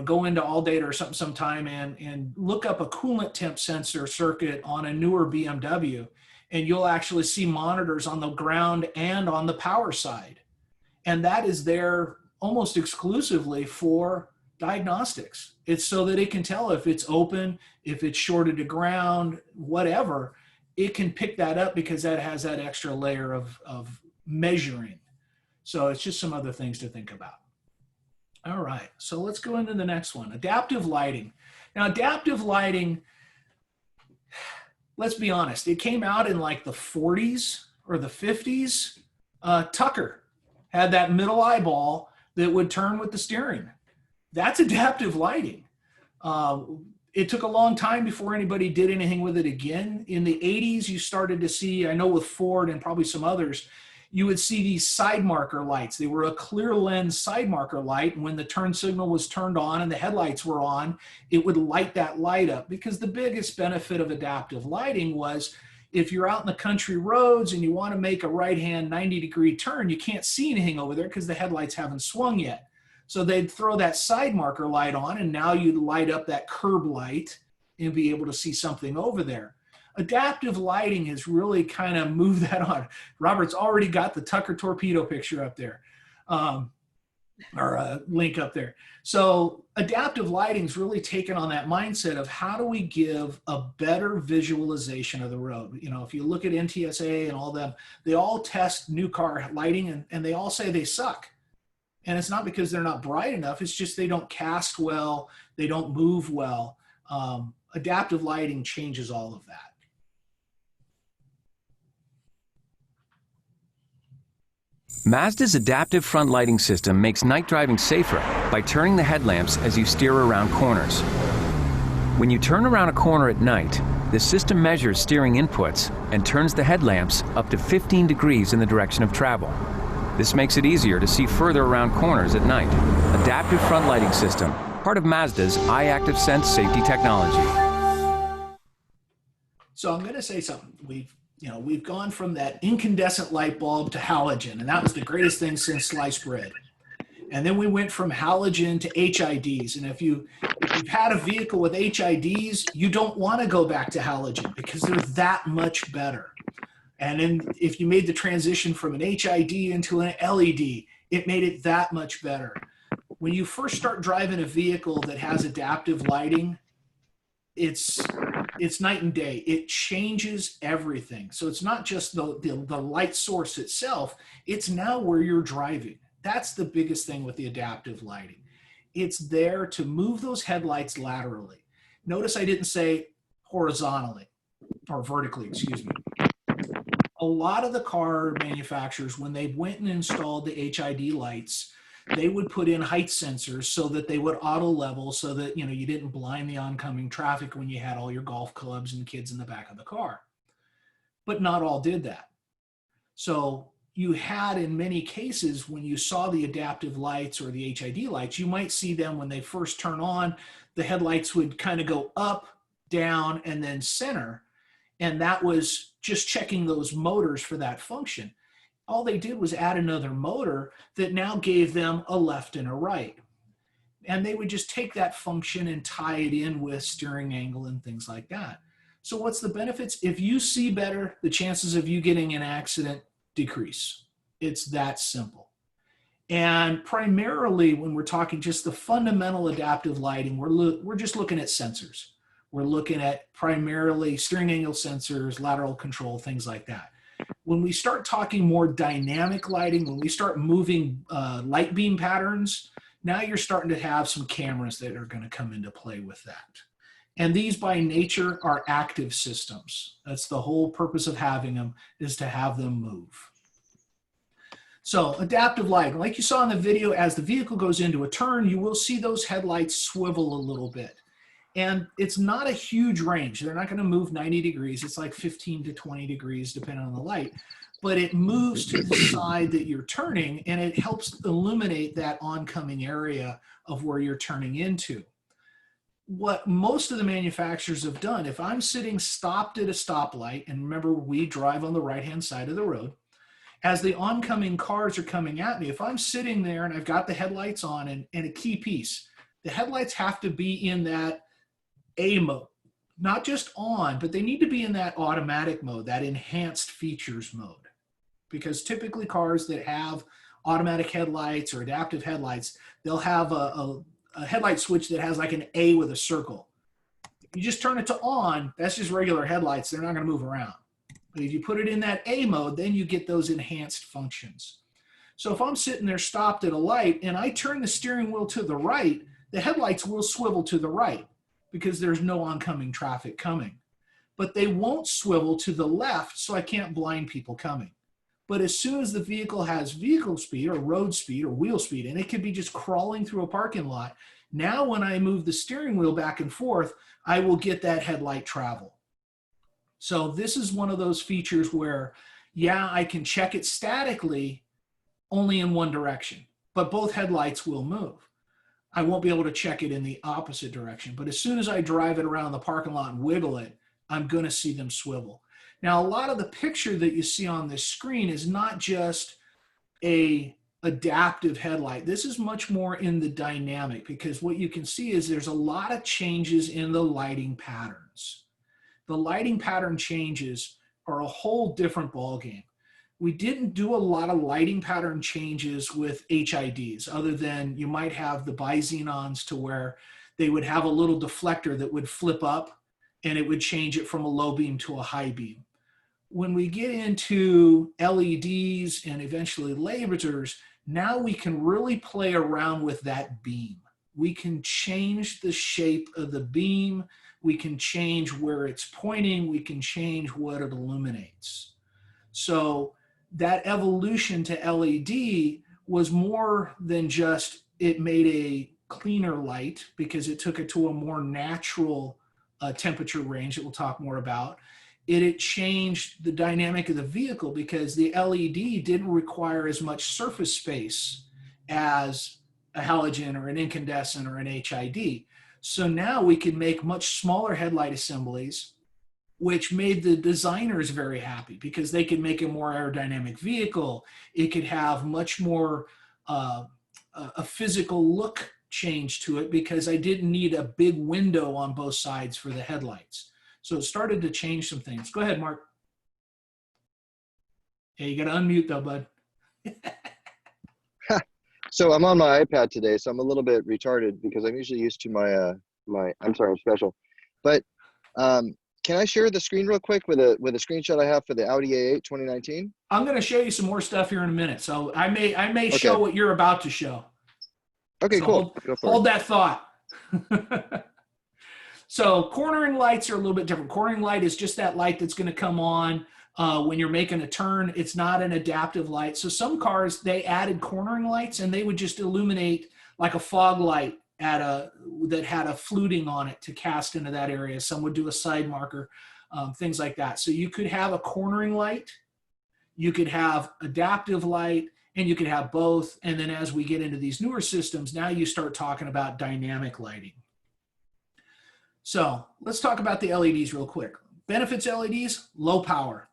go into AllData or something sometime and look up a coolant temp sensor circuit on a newer BMW, and you'll actually see monitors on the ground and on the power side. And that is there almost exclusively for diagnostics. It's so that it can tell if it's open, if it's shorted to ground, whatever, it can pick that up because that has that extra layer of measuring. So it's just some other things to think about. All right, so let's go into the next one, adaptive lighting. Now, adaptive lighting, let's be honest, it came out in like the 40s or the 50s. Tucker had that middle eyeball that would turn with the steering. That's adaptive lighting. it took a long time before anybody did anything with it again. In the 80s, you started to see, I know with Ford and probably some others, you would see these side marker lights. They were a clear lens side marker light. And when the turn signal was turned on and the headlights were on, it would light that light up. Because the biggest benefit of adaptive lighting was if you're out in the country roads and you want to make a right-hand 90-degree turn, you can't see anything over there because the headlights haven't swung yet. So they'd throw that side marker light on, and now you'd light up that curb light and be able to see something over there. Adaptive lighting has really kind of moved that on. Robert's already got the Tucker torpedo picture up there, or a link up there. So adaptive lighting's really taken on that mindset of how do we give a better visualization of the road. You know, if you look at NTSA and all them, they all test new car lighting and they all say they suck. And it's not because they're not bright enough, it's just they don't cast well, they don't move well. Adaptive lighting changes all of that. Mazda's adaptive front lighting system makes night driving safer by turning the headlamps as you steer around corners. When you turn around a corner at night, the system measures steering inputs and turns the headlamps up to 15 degrees in the direction of travel. This makes it easier to see further around corners at night. Adaptive front lighting system, part of Mazda's iActive Sense safety technology. So I'm going to say something. We've gone from that incandescent light bulb to halogen, and that was the greatest thing since sliced bread. And then we went from halogen to HIDs. And if you've had a vehicle with HIDs, you don't want to go back to halogen because they're that much better. And then if you made the transition from an HID into an LED, it made it that much better. When you first start driving a vehicle that has adaptive lighting, it's night and day. It changes everything. So it's not just the light source itself, it's now where you're driving. That's the biggest thing with the adaptive lighting. It's there to move those headlights laterally. Notice I didn't say horizontally or vertically, excuse me. A lot of the car manufacturers, when they went and installed the HID lights, they would put in height sensors so that they would auto level so that, you know, you didn't blind the oncoming traffic when you had all your golf clubs and kids in the back of the car. But not all did that. So you had, in many cases, when you saw the adaptive lights or the HID lights, you might see them when they first turn on, the headlights would kind of go up, down, and then center. And that was just checking those motors for that function. All they did was add another motor that now gave them a left and a right. And they would just take that function and tie it in with steering angle and things like that. So what's the benefits? If you see better, the chances of you getting an accident decrease. It's that simple. And primarily when we're talking just the fundamental adaptive lighting, we're just looking at sensors. We're looking at primarily steering angle sensors, lateral control, things like that. When we start talking more dynamic lighting, when we start moving light beam patterns, now you're starting to have some cameras that are going to come into play with that. And these by nature are active systems. That's the whole purpose of having them, is to have them move. So adaptive lighting, like you saw in the video, as the vehicle goes into a turn, you will see those headlights swivel a little bit. And it's not a huge range. They're not going to move 90 degrees. It's like 15 to 20 degrees, depending on the light. But it moves to the side that you're turning, and it helps illuminate that oncoming area of where you're turning into. What most of the manufacturers have done, if I'm sitting stopped at a stoplight, and remember, we drive on the right-hand side of the road, as the oncoming cars are coming at me, if I'm sitting there and I've got the headlights on, and a key piece, the headlights have to be in that A mode, not just on, but they need to be in that automatic mode, that enhanced features mode. Because typically cars that have automatic headlights or adaptive headlights, they'll have a headlight switch that has like an A with a circle. You just turn it to on, that's just regular headlights. They're not going to move around. But if you put it in that A mode, then you get those enhanced functions. So if I'm sitting there stopped at a light and I turn the steering wheel to the right, the headlights will swivel to the right because there's no oncoming traffic coming. But they won't swivel to the left, so I can't blind people coming. But as soon as the vehicle has vehicle speed or road speed or wheel speed, and it could be just crawling through a parking lot, Now, when I move the steering wheel back and forth, I will get that headlight travel. So this is one of those features where, yeah, I can check it statically only in one direction, but both headlights will move. I won't be able to check it in the opposite direction, but as soon as I drive it around the parking lot and wiggle it, I'm going to see them swivel. Now, a lot of the picture that you see on this screen is not just a adaptive headlight. This is much more in the dynamic, because what you can see is there's a lot of changes in the lighting patterns. The lighting pattern changes are a whole different ballgame. We didn't do a lot of lighting pattern changes with HIDs, other than you might have the bi-xenons to where they would have a little deflector that would flip up and it would change it from a low beam to a high beam. When we get into LEDs and eventually lasers, now we can really play around with that beam. We can change the shape of the beam. We can change where it's pointing. We can change what it illuminates. So that evolution to LED was more than just it made a cleaner light, because it took it to a more natural temperature range that we'll talk more about. It changed the dynamic of the vehicle, because the LED didn't require as much surface space as a halogen or an incandescent or an HID. So now we can make much smaller headlight assemblies, which made the designers very happy, because they could make a more aerodynamic vehicle. It could have much more a physical look change to it, because I didn't need a big window on both sides for the headlights. So it started to change some things. Go ahead, Mark. Hey, you got to unmute though, bud. So I'm on my iPad today, so I'm a little bit retarded because I'm usually used to my I'm sorry, I'm special. But can I share the screen real quick with a screenshot I have for the Audi A8 2019? I'm going to show you some more stuff here in a minute. So I may Okay. show what you're about to show. Okay, So cool. Hold that thought. So cornering lights are a little bit different. Cornering light is just that light that's going to come on when you're making a turn. It's not an adaptive light. So some cars, they added cornering lights, and they would just illuminate like a fog light that had a fluting on it to cast into that area. Some would do a side marker, things like that. So you could have a cornering light, you could have adaptive light, and you could have both. And then as we get into these newer systems, now you start talking about dynamic lighting. So let's talk about the LEDs real quick. Benefits LEDs, low power,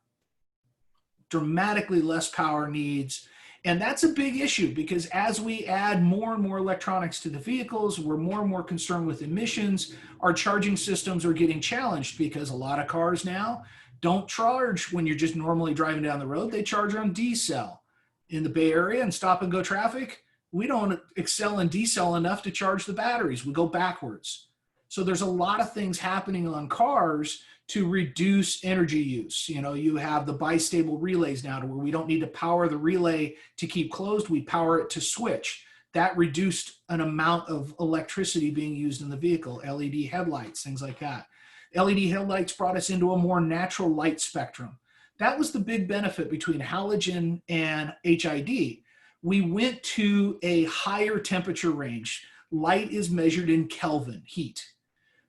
dramatically less power needs. And that's a big issue, because as we add more and more electronics to the vehicles, we're more and more concerned with emissions. Our charging systems are getting challenged, because a lot of cars now don't charge when you're just normally driving down the road. They charge on D-cell. In the Bay Area and stop and go traffic, we don't excel in D-cell enough to charge the batteries. We go backwards. So there's a lot of things happening on cars to reduce energy use. You know, you have the bistable relays now, to where we don't need to power the relay to keep closed. We power it to switch. That reduced an amount of electricity being used in the vehicle. LED headlights, things like that. LED headlights brought us into a more natural light spectrum. That was the big benefit between halogen and HID. We went to a higher temperature range. Light is measured in Kelvin, heat.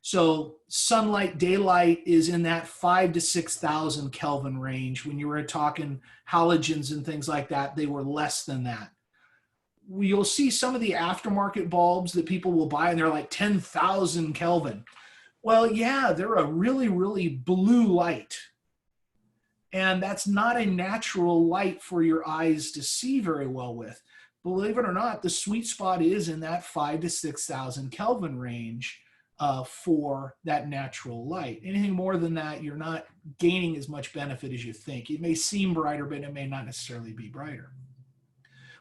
So sunlight, daylight is in that 5,000 to 6,000 Kelvin range. When you were talking halogens and things like that, they were less than that. You'll see some of the aftermarket bulbs that people will buy, and they're like 10,000 Kelvin. Well, yeah, they're a really, really blue light. And that's not a natural light for your eyes to see very well with. Believe it or not, the sweet spot is in that 5,000 to 6,000 Kelvin range for that natural light. Anything more than that, you're not gaining as much benefit as you think. It may seem brighter, but it may not necessarily be brighter.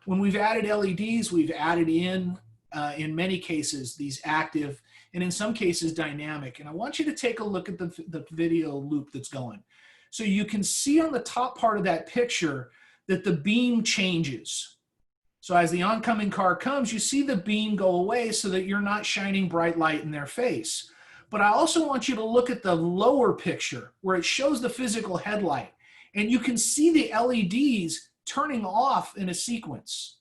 When we've added LEDs, we've added in many cases, these active, and in some cases dynamic. And I want you to take a look at the video loop that's going. So you can see on the top part of that picture that the beam changes. So as the oncoming car comes, you see the beam go away so that you're not shining bright light in their face. But I also want you to look at the lower picture where it shows the physical headlight. And you can see the LEDs turning off in a sequence.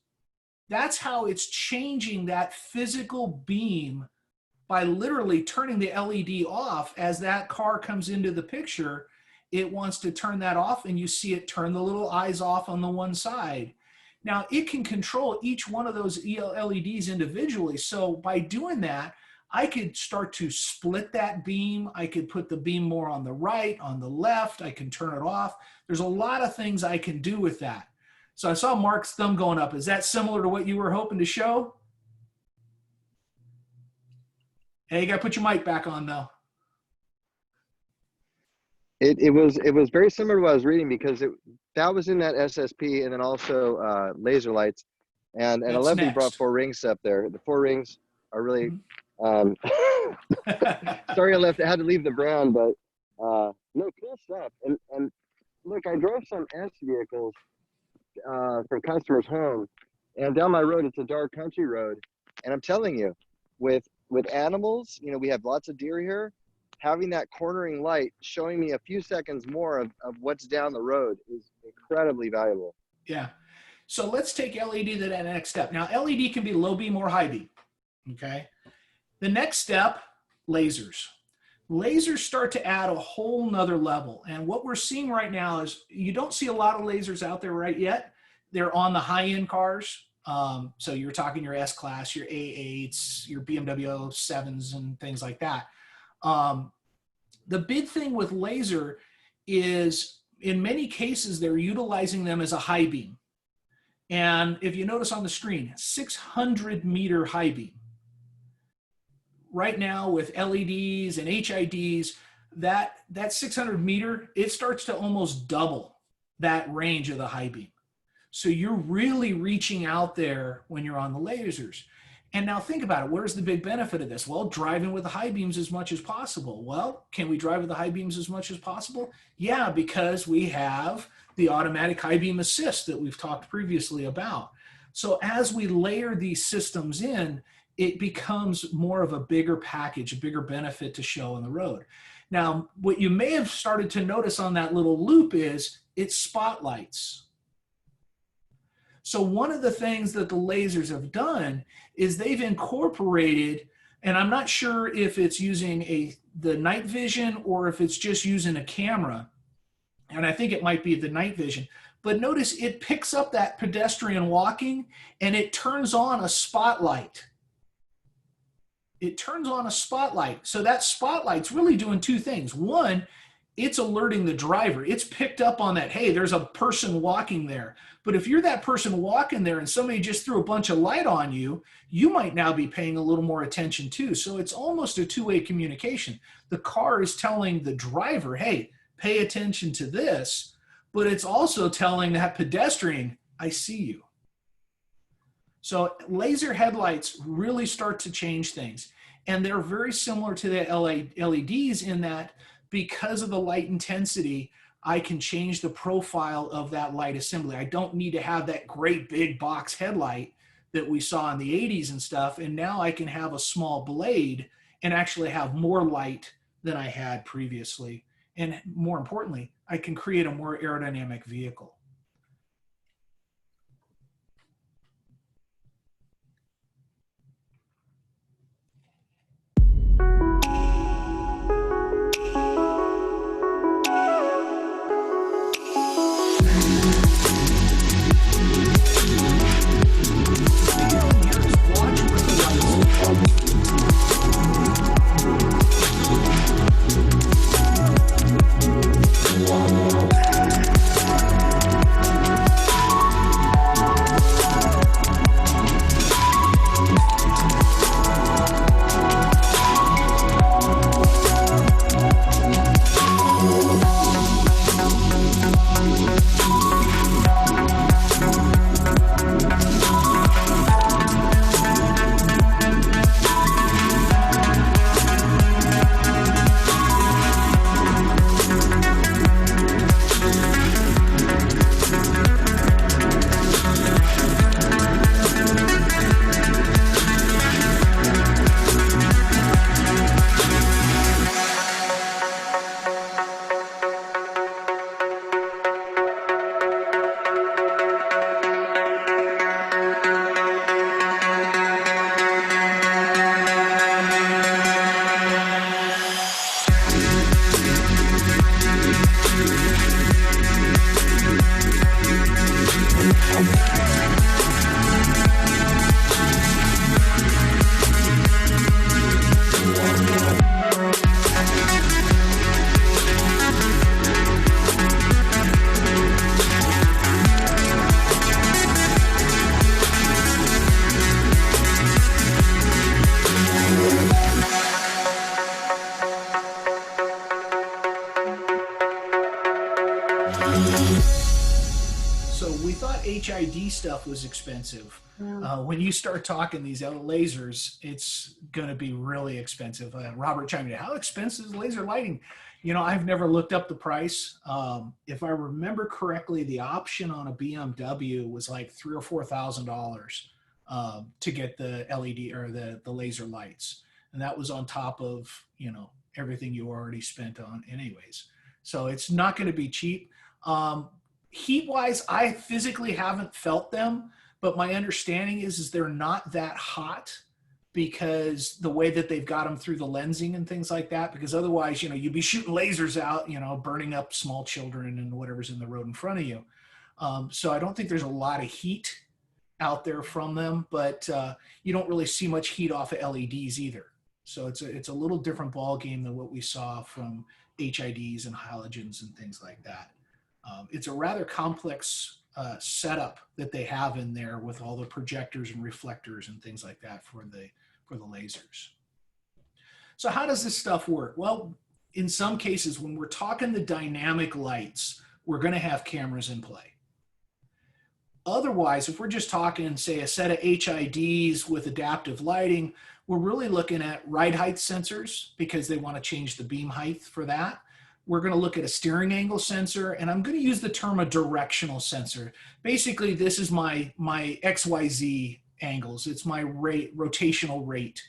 That's how it's changing that physical beam by literally turning the LED off. As that car comes into the picture, it wants to turn that off, and you see it turn the little eyes off on the one side. Now, it can control each one of those LEDs individually. So by doing that, I could start to split that beam. I could put the beam more on the right, on the left. I can turn it off. There's a lot of things I can do with that. So I saw Mark's thumb going up. Is that similar to what you were hoping to show? Hey, you got to put your mic back on though. It was very similar to what I was reading, because that was in that SSP, and then also laser lights, and 11 brought 4 rings up there. The 4 rings are really sorry I had to leave the brand, but no, cool stuff. And look, I drove some S vehicles from customers home, and down my road, it's a dark country road, and I'm telling you, with animals, you know, we have lots of deer here. Having that cornering light showing me a few seconds more of what's down the road is incredibly valuable. Yeah. So let's take LED to that next step. Now, LED can be low beam or high beam. Okay. The next step, lasers. Lasers start to add a whole nother level. And what we're seeing right now is you don't see a lot of lasers out there right yet. They're on the high-end cars. So you're talking your S-Class, your A8s, your BMW 7s, and things like that. The big thing with laser is, in many cases, they're utilizing them as a high beam. And if you notice on the screen, 600-meter high beam. Right now with LEDs and HIDs, that 600-meter, it starts to almost double that range of the high beam. So you're really reaching out there when you're on the lasers. And now think about it. Where's the big benefit of this? Well, driving with the high beams as much as possible. Well, can we drive with the high beams as much as possible? Yeah, because we have the automatic high beam assist that we've talked previously about. So as we layer these systems in, it becomes more of a bigger package, a bigger benefit to show on the road. Now, what you may have started to notice on that little loop is it spotlights. So one of the things that the lasers have done is they've incorporated, and I'm not sure if it's using the night vision or if it's just using a camera, and I think it might be the night vision, but notice it picks up that pedestrian walking and it turns on a spotlight. It turns on a spotlight. So that spotlight's really doing 2 things. One, it's alerting the driver. It's picked up on that, hey, there's a person walking there. But if you're that person walking there and somebody just threw a bunch of light on you, you might now be paying a little more attention too. So it's almost a 2-way communication. The car is telling the driver, hey, pay attention to this, but it's also telling that pedestrian, I see you. So laser headlights really start to change things. And they're very similar to the LEDs in that because of the light intensity, I can change the profile of that light assembly. I don't need to have that great big box headlight that we saw in the 80s and stuff. And now I can have a small blade and actually have more light than I had previously. And more importantly, I can create a more aerodynamic vehicle. So we thought HID stuff was expensive. When you start talking these lasers, it's going to be really expensive. Robert chimed in, how expensive is laser lighting? You know, I've never looked up the price. If I remember correctly, the option on a BMW was like $3,000 or $4,000 to get the LED or the laser lights. And that was on top of, you know, everything you already spent on anyways. So it's not going to be cheap. Heat wise, I physically haven't felt them, but my understanding is they're not that hot because the way that they've got them through the lensing and things like that, because otherwise, you know, you'd be shooting lasers out, you know, burning up small children and whatever's in the road in front of you. So I don't think there's a lot of heat out there from them, but you don't really see much heat off of LEDs either. So it's a little different ball game than what we saw from HIDs and halogens and things like that. It's a rather complex setup that they have in there with all the projectors and reflectors and things like that for the lasers. So how does this stuff work? Well, in some cases, when we're talking the dynamic lights, we're going to have cameras in play. Otherwise, if we're just talking, say, a set of HIDs with adaptive lighting, we're really looking at ride height sensors because they want to change the beam height for that. We're going to look at a steering angle sensor, and I'm going to use the term a directional sensor. Basically, this is my XYZ angles. It's my rotational rate,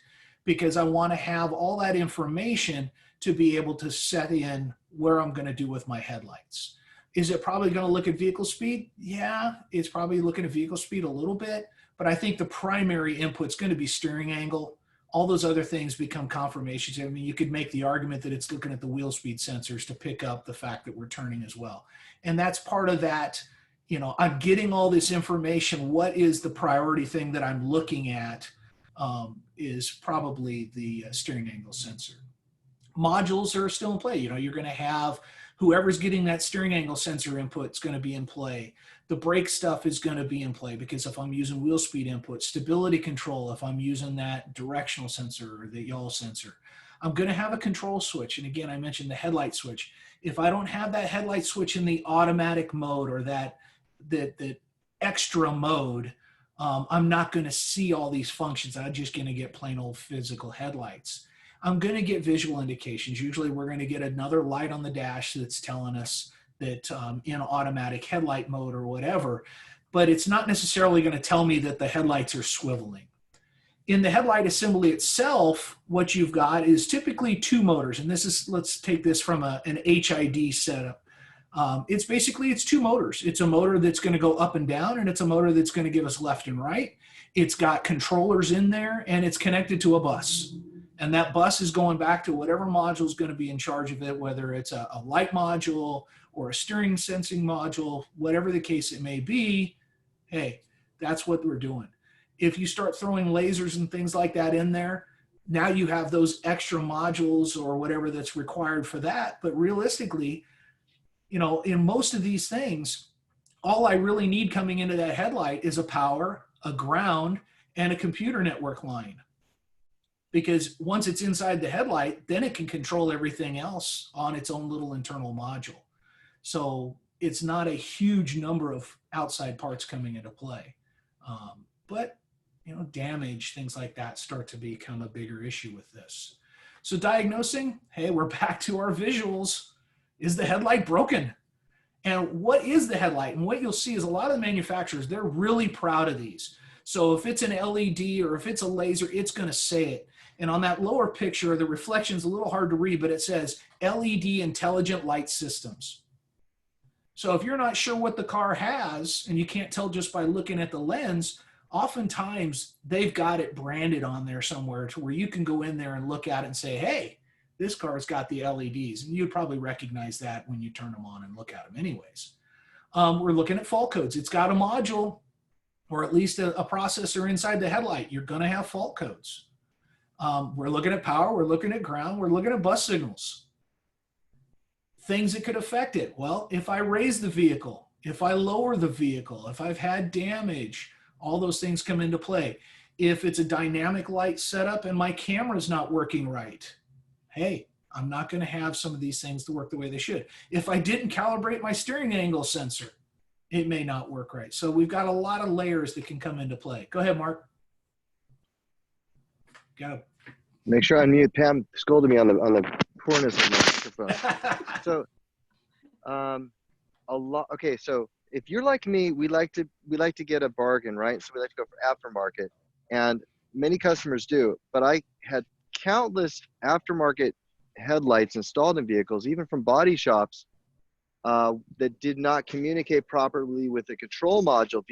because I want to have all that information to be able to set in where I'm going to do with my headlights. Is it probably going to look at vehicle speed? Yeah, it's probably looking at vehicle speed a little bit, but I think the primary input is going to be steering angle. All those other things become confirmations. I mean, you could make the argument that it's looking at the wheel speed sensors to pick up the fact that we're turning as well. And that's part of that, you know, I'm getting all this information. What is the priority thing that I'm looking at is probably the steering angle sensor. Modules are still in play. You know, you're going to have whoever's getting that steering angle sensor input is going to be in play. The brake stuff is going to be in play, because if I'm using wheel speed input, stability control, if I'm using that directional sensor or the yaw sensor, I'm going to have a control switch. And again, I mentioned the headlight switch. If I don't have that headlight switch in the automatic mode or that extra mode, I'm not going to see all these functions. I'm just going to get plain old physical headlights. I'm going to get visual indications. Usually we're going to get another light on the dash that's telling us that in automatic headlight mode or whatever, but it's not necessarily going to tell me that the headlights are swiveling. In the headlight assembly itself, what you've got is typically two motors. And this is, let's take this from an HID setup. It's two motors. It's a motor that's going to go up and down, and it's a motor that's going to give us left and right. It's got controllers in there, and it's connected to a bus. And that bus is going back to whatever module is going to be in charge of it, whether it's a light module or a steering sensing module, whatever the case it may be. Hey, that's what we're doing. If you start throwing lasers and things like that in there, now you have those extra modules or whatever that's required for that. But realistically, you know, in most of these things, all I really need coming into that headlight is a power, a ground, and a computer network line. Because once it's inside the headlight, then it can control everything else on its own little internal module. So it's not a huge number of outside parts coming into play. But, you know, damage, things like that start to become a bigger issue with this. So diagnosing, hey, we're back to our visuals. Is the headlight broken? And what is the headlight? And what you'll see is a lot of the manufacturers, they're really proud of these. So if it's an LED or if it's a laser, it's going to say it. And on that lower picture, the reflection's a little hard to read, but it says LED intelligent light systems. So if you're not sure what the car has, and you can't tell just by looking at the lens, oftentimes they've got it branded on there somewhere to where you can go in there and look at it and say, hey, this car's got the LEDs. And you'd probably recognize that when you turn them on and look at them anyways. We're looking at fault codes. It's got a module or at least a processor inside the headlight. You're going to have fault codes. We're looking at power. We're looking at ground. We're looking at bus signals. Things that could affect it. Well, if I raise the vehicle, if I lower the vehicle, if I've had damage, all those things come into play. If it's a dynamic light setup and my camera's not working right, hey, I'm not going to have some of these things to work the way they should. If I didn't calibrate my steering angle sensor, it may not work right. So we've got a lot of layers that can come into play. Go ahead, Mark. Go. Make sure I mute. Pam scolded me on the poorness of my microphone. So, a lot. Okay, so if you're like me, we like to get a bargain, right? So we like to go for aftermarket, and many customers do. But I had countless aftermarket headlights installed in vehicles, even from body shops, that did not communicate properly with the control module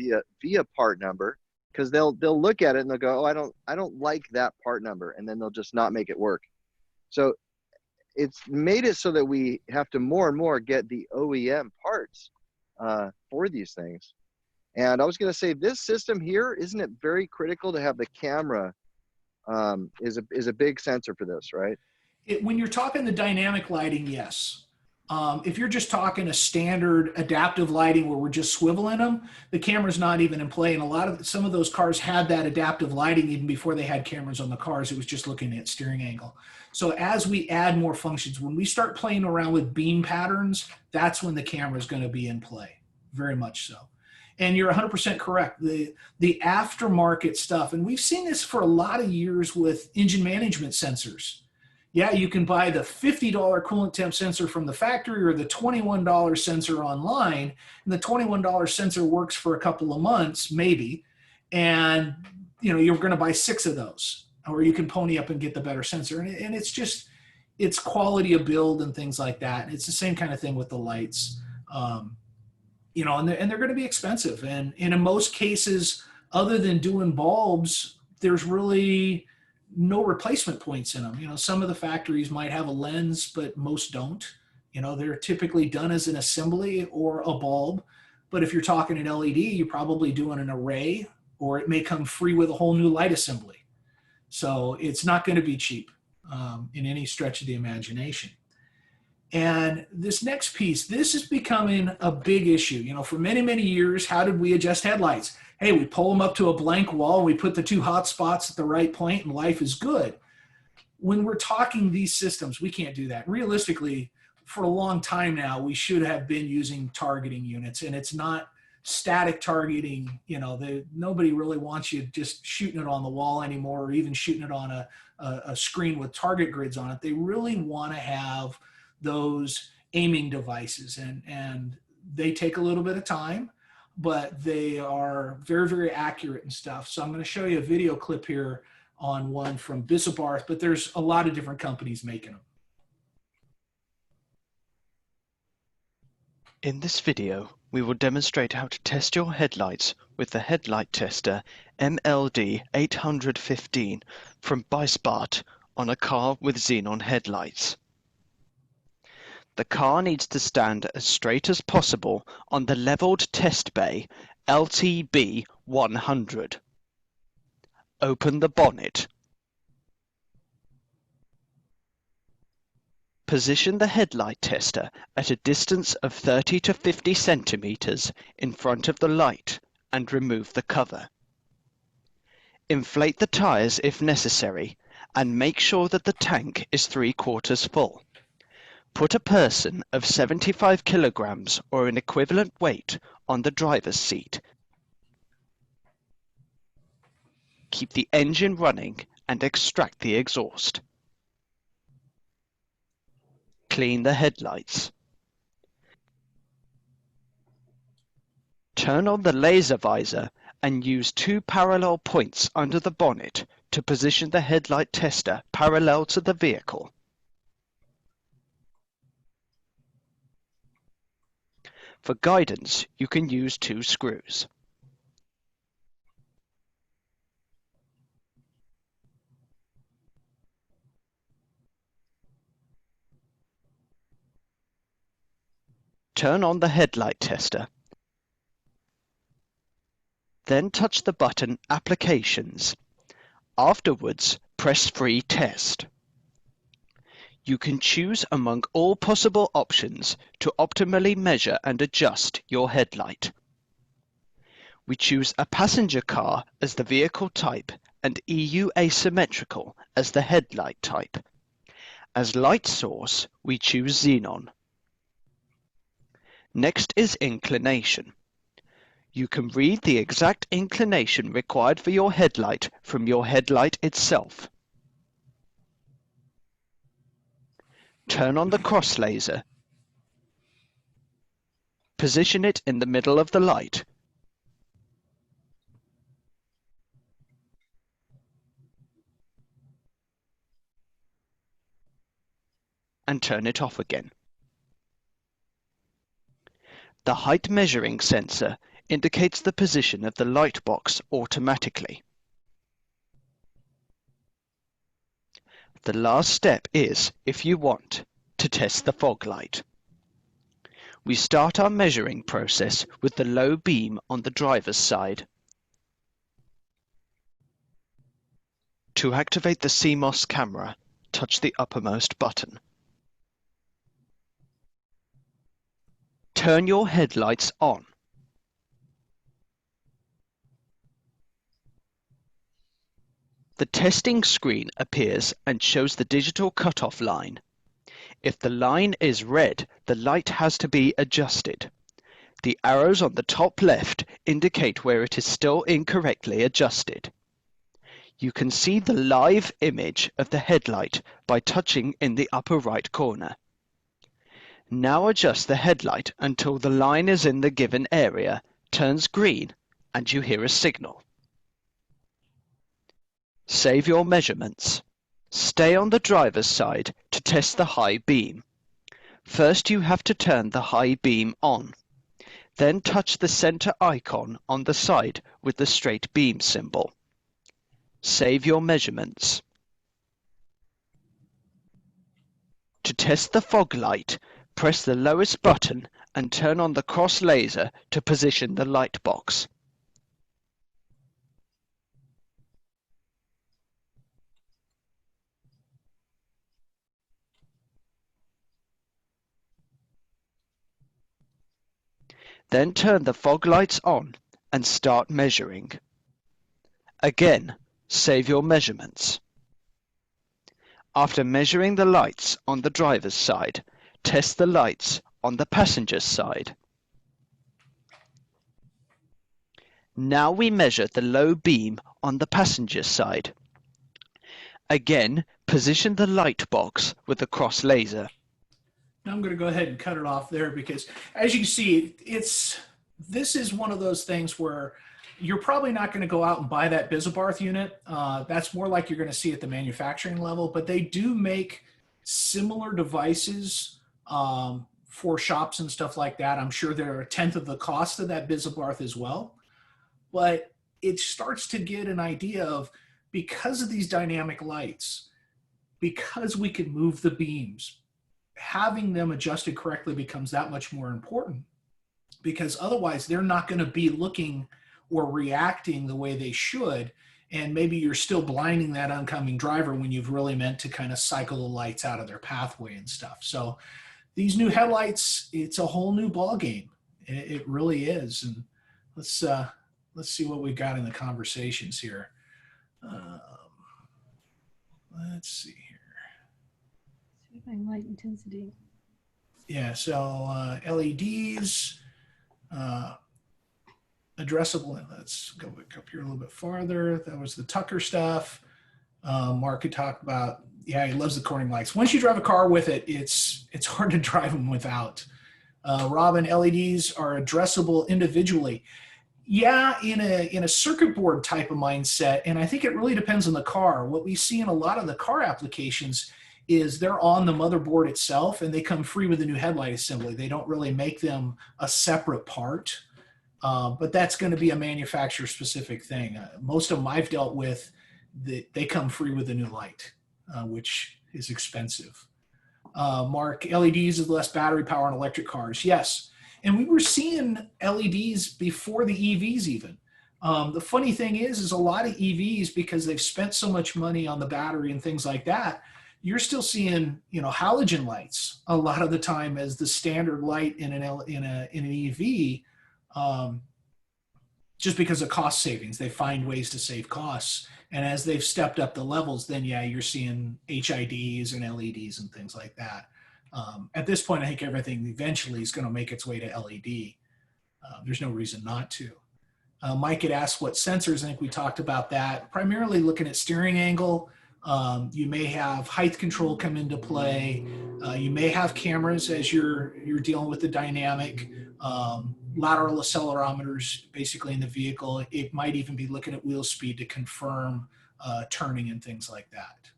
via part number, because they'll look at it and they'll go, oh, I don't like that part number, and then they'll just not make it work. So it's made it so that we have to more and more get the OEM parts for these things. And I was going to say, this system here, isn't it very critical to have the camera is a big sensor for this, right? When you're talking the dynamic lighting, yes. If you're just talking a standard adaptive lighting where we're just swiveling them, the camera's not even in play. And some of those cars had that adaptive lighting even before they had cameras on the cars. It was just looking at steering angle. So as we add more functions, when we start playing around with beam patterns, that's when the camera is going to be in play, very much so. And you're 100% correct. The aftermarket stuff, and we've seen this for a lot of years with engine management sensors. Yeah, you can buy the $50 coolant temp sensor from the factory or the $21 sensor online, and the $21 sensor works for a couple of months, maybe, and you're going to buy 6 of those, or you can pony up and get the better sensor. And it's quality of build and things like that. And it's the same kind of thing with the lights, and they're going to be expensive. And in most cases, other than doing bulbs, there's really no replacement points in them. Some of the factories might have a lens, but most don't. They're typically done as an assembly or a bulb. But if you're talking an LED, you're probably doing an array, or it may come free with a whole new light assembly. So it's not going to be cheap in any stretch of the imagination. And this next piece, this is becoming a big issue. For many, many years, how did we adjust headlights? Hey, we pull them up to a blank wall, we put the 2 hot spots at the right point, and life is good. When we're talking these systems, we can't do that. Realistically, for a long time now, we should have been using targeting units, and it's not static targeting. Nobody really wants you just shooting it on the wall anymore, or even shooting it on a screen with target grids on it. They really want to have those aiming devices, and they take a little bit of time, but they are very, very accurate and stuff. So I'm going to show you a video clip here on one from Bisabarth, but there's a lot of different companies making them. In this video, we will demonstrate how to test your headlights with the headlight tester MLD 815 from Bispart on a car with xenon headlights. The car needs to stand as straight as possible on the leveled test bay LTB 100. Open the bonnet. Position the headlight tester at a distance of 30 to 50 centimeters in front of the light and remove the cover. Inflate the tires if necessary and make sure that the tank is 3/4 full. Put a person of 75 kilograms or an equivalent weight on the driver's seat. Keep the engine running and extract the exhaust. Clean the headlights. Turn on the laser visor and use 2 parallel points under the bonnet to position the headlight tester parallel to the vehicle. For guidance, you can use 2 screws. Turn on the headlight tester. Then touch the button Applications. Afterwards, press Free Test. You can choose among all possible options to optimally measure and adjust your headlight. We choose a passenger car as the vehicle type and EU asymmetrical as the headlight type. As light source, we choose xenon. Next is inclination. You can read the exact inclination required for your headlight from your headlight itself. Turn on the cross laser. Position it in the middle of the light. And turn it off again. The height measuring sensor indicates the position of the light box automatically. The last step is, if you want, to test the fog light. We start our measuring process with the low beam on the driver's side. To activate the CMOS camera, touch the uppermost button. Turn your headlights on. The testing screen appears and shows the digital cutoff line. If the line is red, the light has to be adjusted. The arrows on the top left indicate where it is still incorrectly adjusted. You can see the live image of the headlight by touching in the upper right corner. Now adjust the headlight until the line is in the given area, turns green, and you hear a signal. Save your measurements. Stay on the driver's side to test the high beam. First you have to turn the high beam on. Then touch the center icon on the side with the straight beam symbol. Save your measurements. To test the fog light, press the lowest button and turn on the cross laser to position the light box. Then turn the fog lights on and start measuring. Again, save your measurements. After measuring the lights on the driver's side, test the lights on the passenger's side. Now we measure the low beam on the passenger's side. Again, position the light box with the cross laser. Now I'm going to go ahead and cut it off there because, as you can see, this is one of those things where you're probably not going to go out and buy that Bizabarth unit. That's more like you're going to see at the manufacturing level, but they do make similar devices for shops and stuff like that. I'm sure they're a tenth of the cost of that Bizabarth as well. But it starts to get an idea of, because of these dynamic lights, because we can move the beams, having them adjusted correctly becomes that much more important, because otherwise they're not going to be looking or reacting the way they should. And maybe you're still blinding that oncoming driver when you've really meant to kind of cycle the lights out of their pathway and stuff. So these new headlights, it's a whole new ball game. It really is. And let's see what we've got in the conversations here. Let's see here. Light intensity. Yeah, so LEDs, addressable. Let's go back up here a little bit farther. That was the Tucker stuff. Mark had talked about, yeah, he loves the Corning lights. Once you drive a car with it, it's hard to drive them without. Robin, LEDs are addressable individually. Yeah, in a circuit board type of mindset, and I think it really depends on the car. What we see in a lot of the car applications is they're on the motherboard itself and they come free with the new headlight assembly. They don't really make them a separate part, but that's going to be a manufacturer specific thing. Most of them I've dealt with, they come free with the new light, which is expensive. Mark, LEDs is less battery power in electric cars. Yes. And we were seeing LEDs before the EVs even. The funny thing is a lot of EVs, because they've spent so much money on the battery and things like that, you're still seeing, halogen lights a lot of the time as the standard light in an EV, just because of cost savings. They find ways to save costs. And as they've stepped up the levels, then yeah, you're seeing HIDs and LEDs and things like that. At this point, I think everything eventually is going to make its way to LED. There's no reason not to. Mike had asked what sensors. I think we talked about that. Primarily looking at steering angle. You may have height control come into play. You may have cameras as you're dealing with the dynamic. Lateral accelerometers basically in the vehicle. It might even be looking at wheel speed to confirm turning and things like that.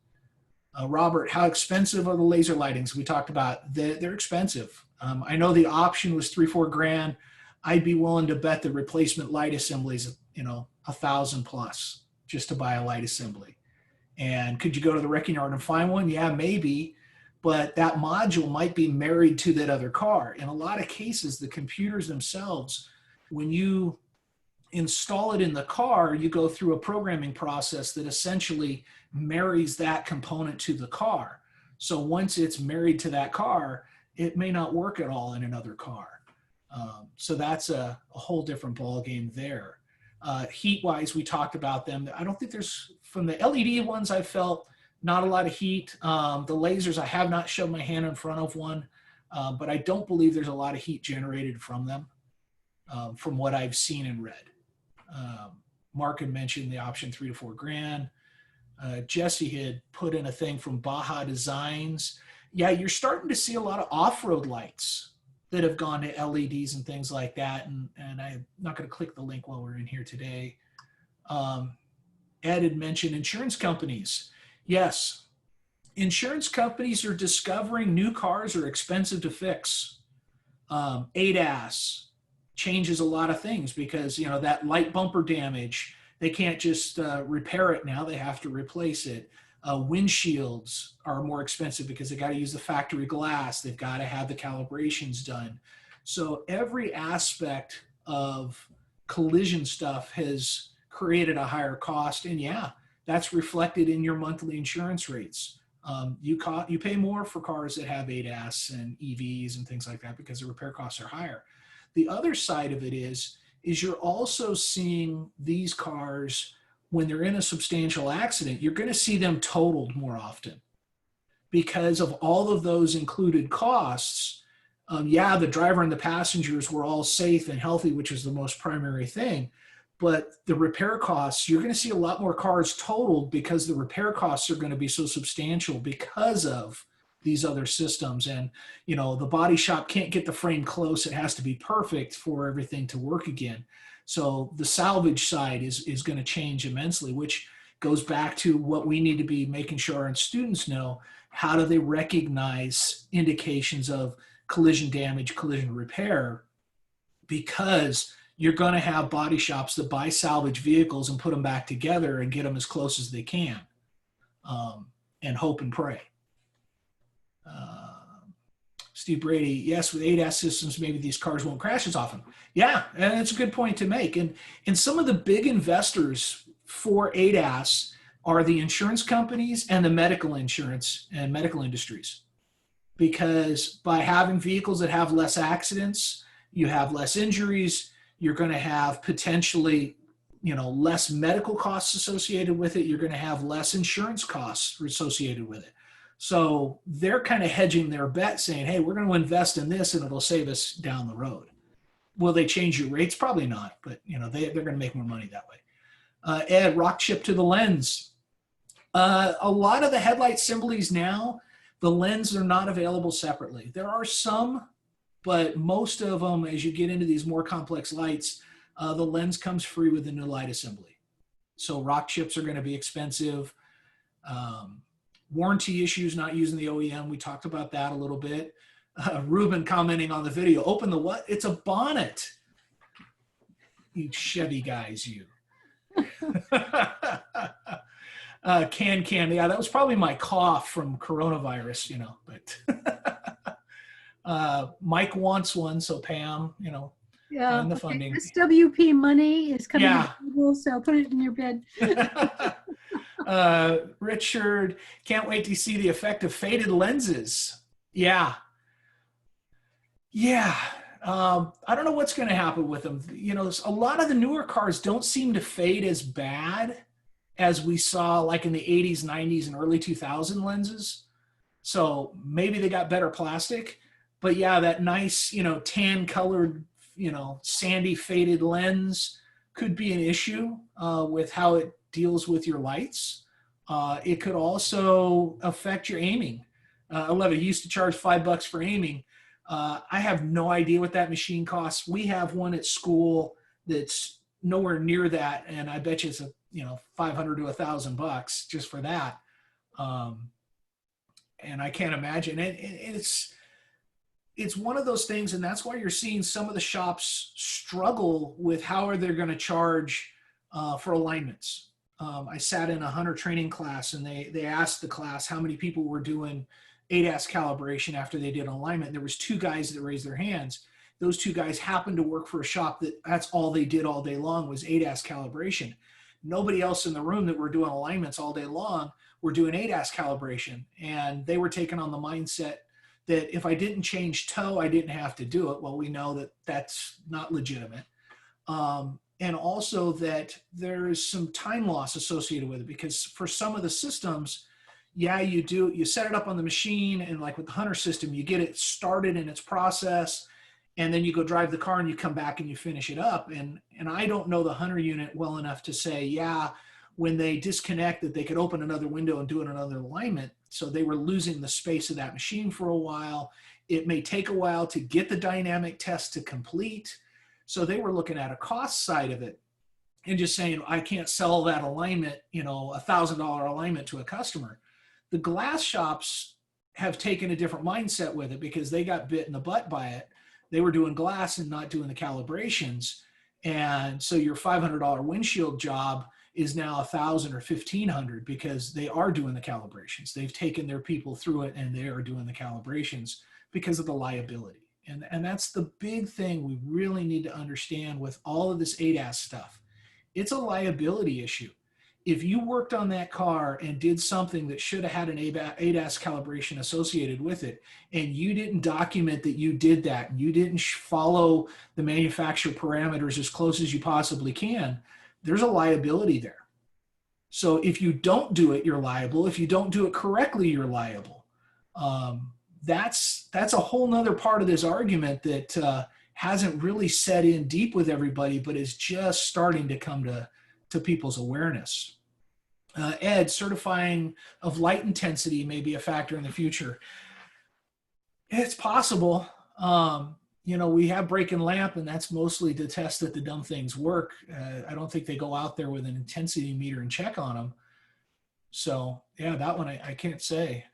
Robert, how expensive are the laser lightings? We talked about they're expensive. I know the option was $3-4 grand. I'd be willing to bet the replacement light assemblies, $1,000 plus just to buy a light assembly. And could you go to the wrecking yard and find one? Yeah, maybe, but that module might be married to that other car. In a lot of cases, the computers themselves, when you install it in the car, you go through a programming process that essentially marries that component to the car. So once it's married to that car, it may not work at all in another car. So that's a whole different ballgame there. Heat-wise, we talked about them. I don't think there's, from the LED ones, I felt not a lot of heat. The lasers, I have not shoved my hand in front of one, but I don't believe there's a lot of heat generated from them, from what I've seen and read. Mark had mentioned the option $3-4 grand. Jesse had put in a thing from Baja Designs. Yeah, you're starting to see a lot of off-road lights that have gone to LEDs and things like that. And I'm not going to click the link while we're in here today. Ed had mentioned insurance companies. Yes, insurance companies are discovering new cars are expensive to fix. ADAS changes a lot of things because, that light bumper damage, they can't just repair it now. They have to replace it. Windshields are more expensive because they got to use the factory glass. They've got to have the calibrations done. So every aspect of collision stuff has created a higher cost. And yeah, that's reflected in your monthly insurance rates. You pay more for cars that have ADAS and EVs and things like that because the repair costs are higher. The other side of it is you're also seeing these cars, when they're in a substantial accident, you're going to see them totaled more often because of all of those included costs. Yeah, the driver and the passengers were all safe and healthy, which is the most primary thing. But the repair costs, you're going to see a lot more cars totaled because the repair costs are going to be so substantial because of these other systems. And, the body shop can't get the frame close. It has to be perfect for everything to work again. So the salvage side is going to change immensely, which goes back to what we need to be making sure our students know. How do they recognize indications of collision damage, collision repair? Because you're going to have body shops that buy salvage vehicles and put them back together and get them as close as they can, and hope and pray. Steve Brady, yes, with ADAS systems, maybe these cars won't crash as often. Yeah, and that's a good point to make. And some of the big investors for ADAS are the insurance companies and the medical insurance and medical industries. Because by having vehicles that have less accidents, you have less injuries, you're going to have potentially, less medical costs associated with it. You're going to have less insurance costs associated with it. So they're kind of hedging their bet saying, hey, we're going to invest in this and it'll save us down the road. Will they change your rates? Probably not, but they're going to make more money that way. Ed, rock chip to the lens. A lot of the headlight assemblies now, the lenses are not available separately. There are some, but most of them, as you get into these more complex lights, the lens comes free with the new light assembly. So rock chips are going to be expensive. Warranty issues, not using the OEM. We talked about that a little bit. Ruben commenting on the video, open the what? It's a bonnet. You Chevy guys, you. Can. Yeah, that was probably my cough from coronavirus, but Mike wants one. So Pam, Yeah, and the funding. SWP money is coming Yeah. to Google, so put it in your bed. Richard, can't wait to see the effect of faded lenses. Yeah. I don't know what's going to happen with them. You know, a lot of the newer cars don't seem to fade as bad as we saw like in the 80s, 90s, and early 2000 lenses. So maybe they got better plastic. But yeah, that nice, you know, tan colored, you know, sandy faded lens could be an issue with how it deals with your lights. It could also affect your aiming. I love it. He used to charge $5 for aiming. I have no idea what that machine costs. We have one at school that's nowhere near that, and I bet you it's $500 to $1,000 just for that. And I can't imagine it. It's one of those things, and that's why you're seeing some of the shops struggle with how are they going to charge for alignments. I sat in a hunter training class, and they asked the class how many people were doing ADAS calibration after they did alignment. There was 2 guys that raised their hands. Those 2 guys happened to work for a shop that's all they did all day long was ADAS calibration. Nobody else in the room that were doing alignments all day long were doing ADAS calibration. And they were taking on the mindset that if I didn't change toe, I didn't have to do it. Well, we know that that's not legitimate. And also that there is some time loss associated with it, because for some of the systems, yeah, you set it up on the machine, and like with the hunter system, you get it started in its process, and then you go drive the car and you come back and you finish it up. And I don't know the hunter unit well enough to say, yeah, when they disconnected, they could open another window and do another alignment. So they were losing the space of that machine for a while. It may take a while to get the dynamic test to complete. So they were looking at a cost side of it and just saying, I can't sell that alignment, $1,000 alignment to a customer. The glass shops have taken a different mindset with it because they got bit in the butt by it. They were doing glass and not doing the calibrations. And so your $500 windshield job is now $1,000 or $1,500 because they are doing the calibrations. They've taken their people through it and they are doing the calibrations because of the liability. And that's the big thing we really need to understand with all of this ADAS stuff. It's a liability issue. If you worked on that car and did something that should have had an ADAS calibration associated with it, and you didn't document that you did that, and you didn't follow the manufacturer parameters as close as you possibly can, there's a liability there. So if you don't do it, you're liable. If you don't do it correctly, you're liable. That's a whole nother part of this argument that hasn't really set in deep with everybody, but is just starting to come to people's awareness. Ed, certifying of light intensity may be a factor in the future. It's possible. We have brake and lamp, and that's mostly to test that the dumb things work. I don't think they go out there with an intensity meter and check on them. So yeah, that one I can't say.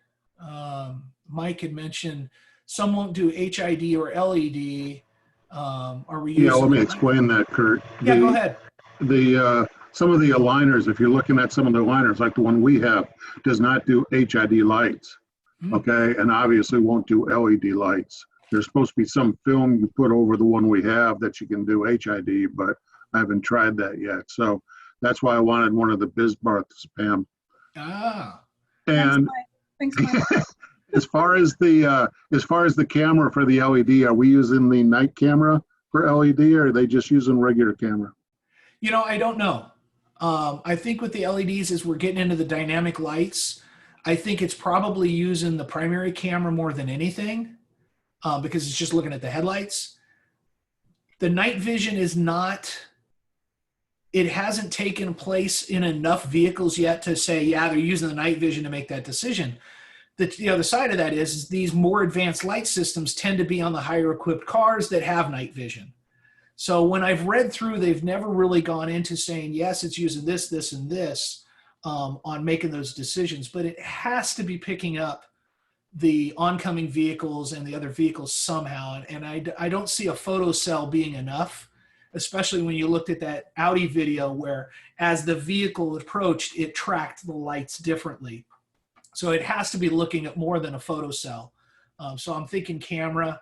Mike had mentioned some won't do HID or LED. Are we using? Yeah, let me explain that, Kurt. Yeah, go ahead. Some of the aligners, if you're looking at some of the aligners, like the one we have, does not do HID lights, okay? And obviously won't do LED lights. There's supposed to be some film you put over the one we have that you can do HID, but I haven't tried that yet. So that's why I wanted one of the Bisbarths, Pam. Ah. And Thanks, Mike. as far as the camera for the LED, are we using the night camera for LED, or are they just using regular camera? I don't know. I think with the LEDs, as we're getting into the dynamic lights, I think it's probably using the primary camera more than anything because it's just looking at the headlights. The night vision it hasn't taken place in enough vehicles yet to say, yeah, they're using the night vision to make that decision. The other side of that is these more advanced light systems tend to be on the higher equipped cars that have night vision. So when I've read through, they've never really gone into saying, yes, it's using this, this, and this on making those decisions. But it has to be picking up the oncoming vehicles and the other vehicles somehow. And I don't see a photo cell being enough, especially when you looked at that Audi video where as the vehicle approached, it tracked the lights differently. So it has to be looking at more than a photo cell. So I'm thinking camera,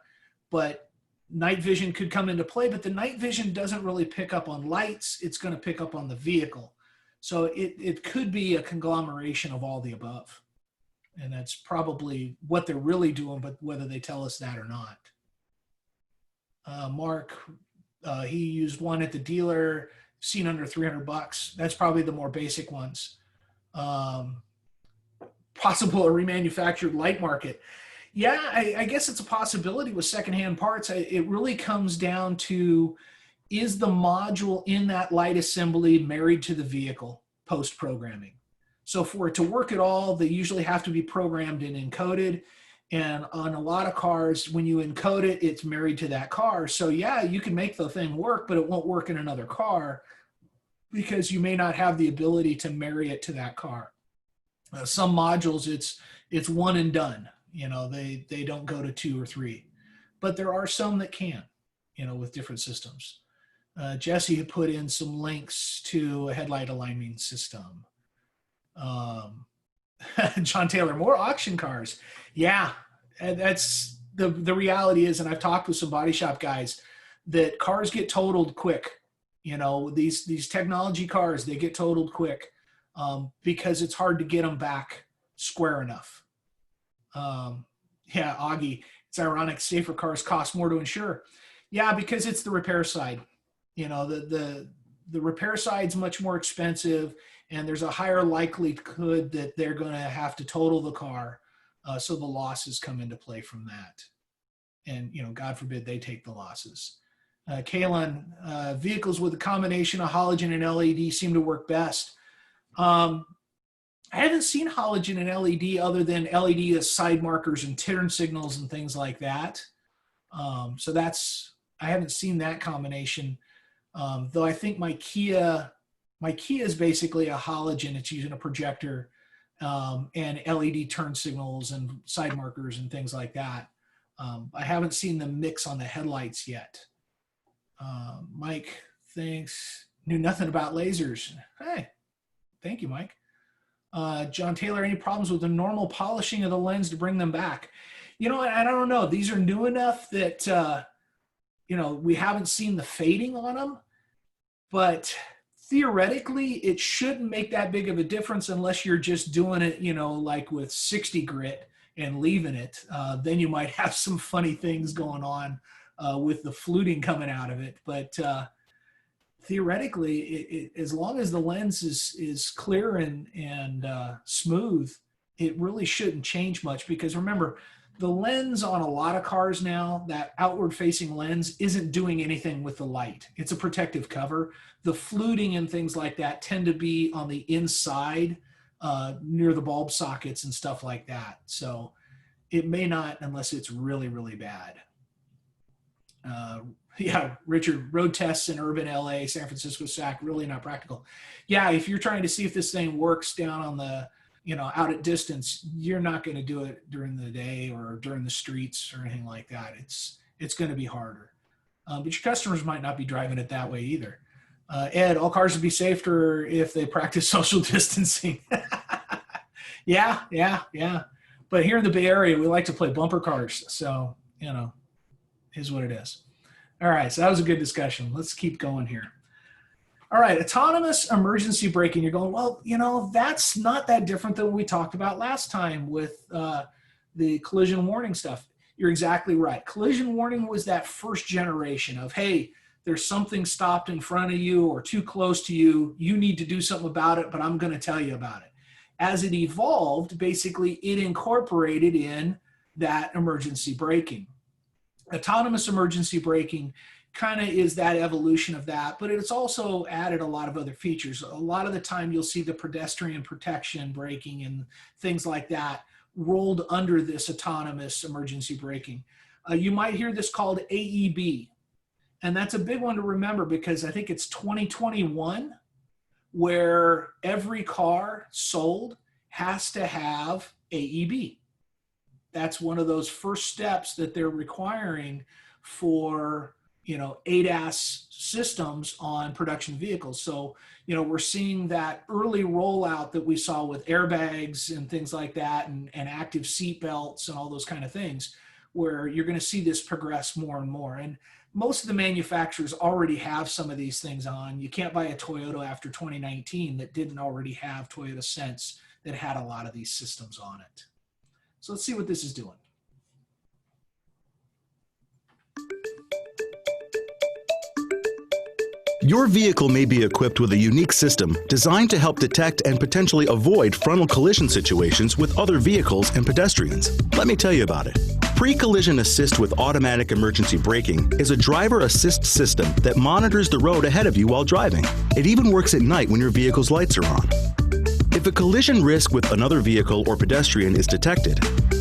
but night vision could come into play, but the night vision doesn't really pick up on lights. It's going to pick up on the vehicle. So it could be a conglomeration of all the above. And that's probably what they're really doing, but whether they tell us that or not. Mark, he used one at the dealer, seen under $300. That's probably the more basic ones. Possible a remanufactured light market. Yeah, I guess it's a possibility with secondhand parts. It really comes down to, is the module in that light assembly married to the vehicle post-programming? So for it to work at all, they usually have to be programmed and encoded. And on a lot of cars, when you encode it, it's married to that car. So yeah, you can make the thing work, but it won't work in another car because you may not have the ability to marry it to that car. Some modules, it's one and done. You know, they don't go to 2 or 3, but there are some that can, you know, with different systems. Jesse had put in some links to a headlight aligning system. John Taylor, more auction cars. Yeah, that's the reality is, and I've talked with some body shop guys, that cars get totaled quick. You know, these technology cars, they get totaled quick because it's hard to get them back square enough. Yeah, Augie, it's ironic safer cars cost more to insure. Yeah, because it's the repair side. You know, the repair side's much more expensive, and there's a higher likelihood that they're going to have to total the car. So the losses come into play from that. And, you know, God forbid they take the losses. Kaylin, vehicles with a combination of halogen and LED seem to work best. I haven't seen halogen and LED other than LED as side markers and turn signals and things like that. So I haven't seen that combination. Though I think my Kia is basically a halogen. It's using a projector and LED turn signals and side markers and things like that. I haven't seen the mix on the headlights yet. Mike thinks, knew nothing about lasers. Hey, thank you, Mike. John Taylor, any problems with the normal polishing of the lens to bring them back? You know, I don't know. These are new enough that, you know, we haven't seen the fading on them, but theoretically it shouldn't make that big of a difference unless you're just doing it, you know, like with 60 grit and leaving it. Then you might have some funny things going on with the fluting coming out of it. But theoretically, as long as the lens is clear and smooth, it really shouldn't change much, because remember, the lens on a lot of cars now, that outward facing lens isn't doing anything with the light. It's a protective cover. The fluting and things like that tend to be on the inside near the bulb sockets and stuff like that. So it may not, unless it's really, really bad. Yeah, Richard, road tests in urban LA, San Francisco, SAC, really not practical. Yeah, if you're trying to see if this thing works down on the, you know, out at distance, you're not going to do it during the day or during the streets or anything like that. It's going to be harder. But your customers might not be driving it that way either. Ed, all cars would be safer if they practice social distancing. Yeah. But here in the Bay Area, we like to play bumper cars. So, you know, is what it is. All right, so that was a good discussion. Let's keep going here. All right, autonomous emergency braking. You're going, well, you know, that's not that different than what we talked about last time with the collision warning stuff. You're exactly right. Collision warning was that first generation of, hey, there's something stopped in front of you or too close to you. You need to do something about it, but I'm going to tell you about it. As it evolved, basically, it incorporated in that emergency braking. Autonomous emergency braking kind of is that evolution of that, but it's also added a lot of other features. A lot of the time you'll see the pedestrian protection braking and things like that rolled under this autonomous emergency braking. You might hear this called AEB, and that's a big one to remember because I think it's 2021 where every car sold has to have AEB. That's one of those first steps that they're requiring for, you know, ADAS systems on production vehicles. So, you know, we're seeing that early rollout that we saw with airbags and things like that and active seat belts and all those kind of things, where you're going to see this progress more and more. And most of the manufacturers already have some of these things on. You can't buy a Toyota after 2019 that didn't already have Toyota Sense that had a lot of these systems on it. So let's see what this is doing. Your vehicle may be equipped with a unique system designed to help detect and potentially avoid frontal collision situations with other vehicles and pedestrians. Let me tell you about it. Pre-collision assist with automatic emergency braking is a driver assist system that monitors the road ahead of you while driving. It even works at night when your vehicle's lights are on. If a collision risk with another vehicle or pedestrian is detected,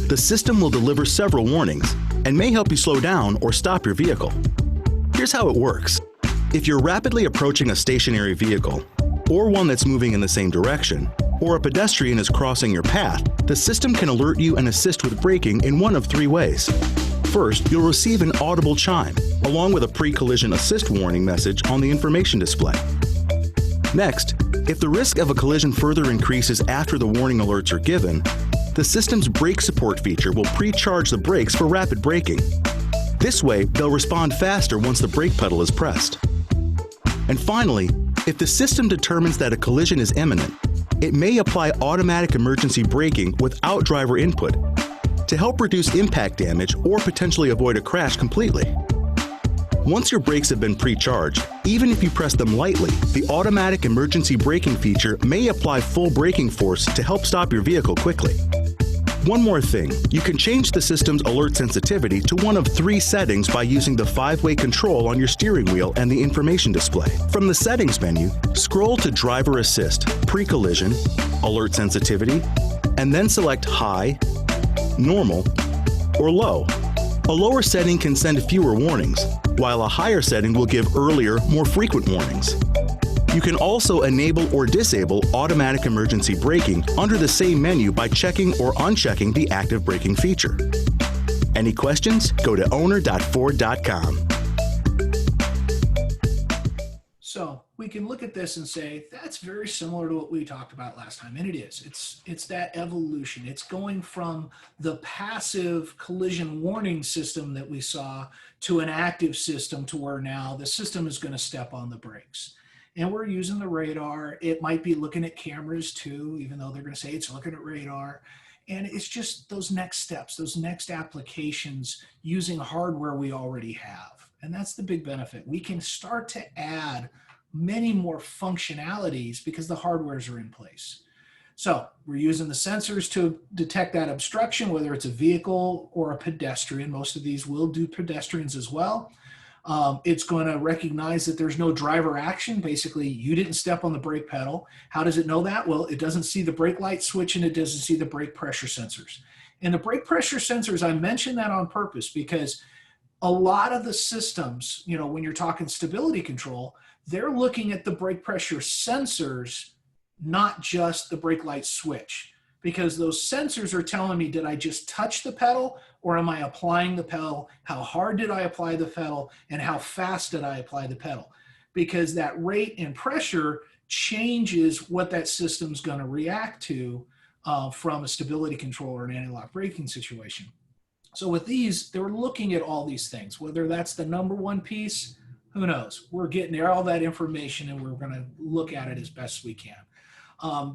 the system will deliver several warnings and may help you slow down or stop your vehicle. Here's how it works. If you're rapidly approaching a stationary vehicle, or one that's moving in the same direction, or a pedestrian is crossing your path, the system can alert you and assist with braking in one of three ways. First, you'll receive an audible chime, along with a pre-collision assist warning message on the information display. Next, if the risk of a collision further increases after the warning alerts are given, the system's brake support feature will pre-charge the brakes for rapid braking. This way, they'll respond faster once the brake pedal is pressed. And finally, if the system determines that a collision is imminent, it may apply automatic emergency braking without driver input to help reduce impact damage or potentially avoid a crash completely. Once your brakes have been pre-charged, even if you press them lightly, the automatic emergency braking feature may apply full braking force to help stop your vehicle quickly. One more thing, you can change the system's alert sensitivity to one of three settings by using the 5-way control on your steering wheel and the information display. From the settings menu, scroll to Driver Assist, Pre-Collision, Alert Sensitivity, and then select High, Normal, or Low. A lower setting can send fewer warnings, while a higher setting will give earlier, more frequent warnings. You can also enable or disable automatic emergency braking under the same menu by checking or unchecking the active braking feature. Any questions? Go to owner.ford.com. So we can look at this and say, that's very similar to what we talked about last time. And it is. It's that evolution. It's going from the passive collision warning system that we saw to an active system to where now the system is going to step on the brakes. And we're using the radar. It might be looking at cameras too, even though they're going to say it's looking at radar. And it's just those next steps, those next applications using hardware we already have. And that's the big benefit. We can start to add many more functionalities because the hardwares are in place. So we're using the sensors to detect that obstruction, whether it's a vehicle or a pedestrian. Most of these will do pedestrians as well. It's going to recognize that there's no driver action. Basically, you didn't step on the brake pedal. How does it know that? Well, it doesn't see the brake light switch and it doesn't see the brake pressure sensors. And the brake pressure sensors, I mentioned that on purpose because a lot of the systems, you know, when you're talking stability control, they're looking at the brake pressure sensors, not just the brake light switch, because those sensors are telling me, did I just touch the pedal or am I applying the pedal? How hard did I apply the pedal and how fast did I apply the pedal? Because that rate and pressure changes what that system's going to react to from a stability control or an anti-lock braking situation. So with these, they were looking at all these things, whether that's the number one piece, who knows? We're getting there, all that information, and we're going to look at it as best we can.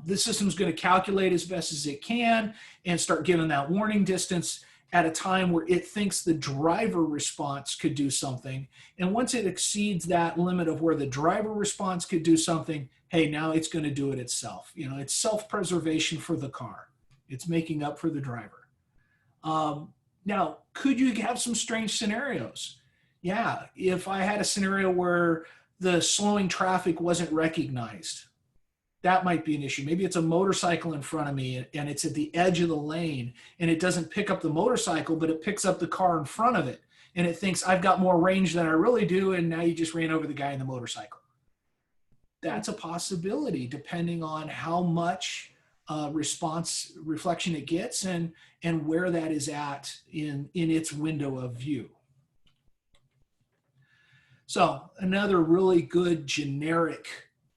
This system's going to calculate as best as it can and start giving that warning distance at a time where it thinks the driver response could do something. And once it exceeds that limit of where the driver response could do something, hey, now it's going to do it itself. You know, it's self-preservation for the car. It's making up for the driver. Now, could you have some strange scenarios? Yeah, if I had a scenario where the slowing traffic wasn't recognized, that might be an issue. Maybe it's a motorcycle in front of me and it's at the edge of the lane and it doesn't pick up the motorcycle, but it picks up the car in front of it. And it thinks I've got more range than I really do. And now you just ran over the guy in the motorcycle. That's a possibility depending on how much reflection it gets and where that is at in its window of view. So another really good generic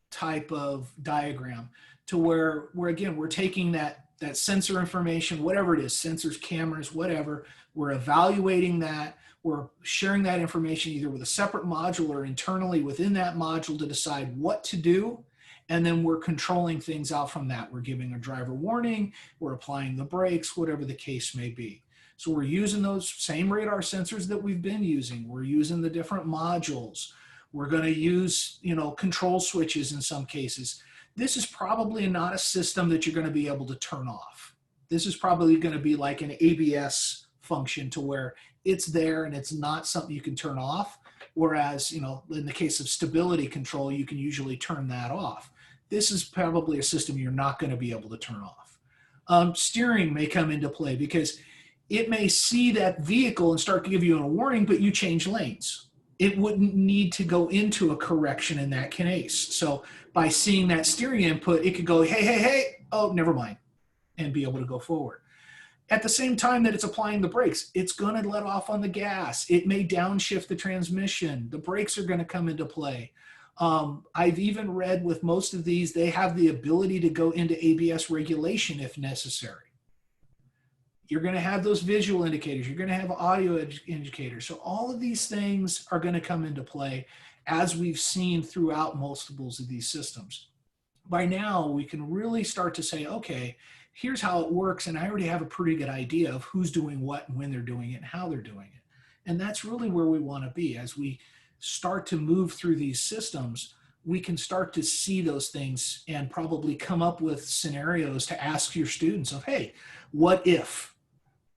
type of diagram to where again, we're taking that sensor information, whatever it is, sensors, cameras, whatever, we're evaluating that, we're sharing that information either with a separate module or internally within that module to decide what to do. And then we're controlling things out from that. We're giving a driver warning, we're applying the brakes, whatever the case may be. So we're using those same radar sensors that we've been using. We're using the different modules. We're going to use, control switches in some cases. This is probably not a system that you're going to be able to turn off. This is probably going to be like an ABS function to where it's there and it's not something you can turn off. Whereas, in the case of stability control, you can usually turn that off. This is probably a system you're not going to be able to turn off. Steering may come into play because it may see that vehicle and start to give you a warning, but you change lanes. It wouldn't need to go into a correction in that case. So by seeing that steering input, it could go, hey, oh, never mind, and be able to go forward. At the same time that it's applying the brakes, it's going to let off on the gas. It may downshift the transmission. The brakes are going to come into play. I've even read with most of these, they have the ability to go into ABS regulation if necessary. You're going to have those visual indicators. You're going to have audio indicators. So all of these things are going to come into play as we've seen throughout multiples of these systems. By now, we can really start to say, okay, here's how it works. And I already have a pretty good idea of who's doing what and when they're doing it and how they're doing it. And that's really where we want to be. As we start to move through these systems, we can start to see those things and probably come up with scenarios to ask your students of, hey, what if,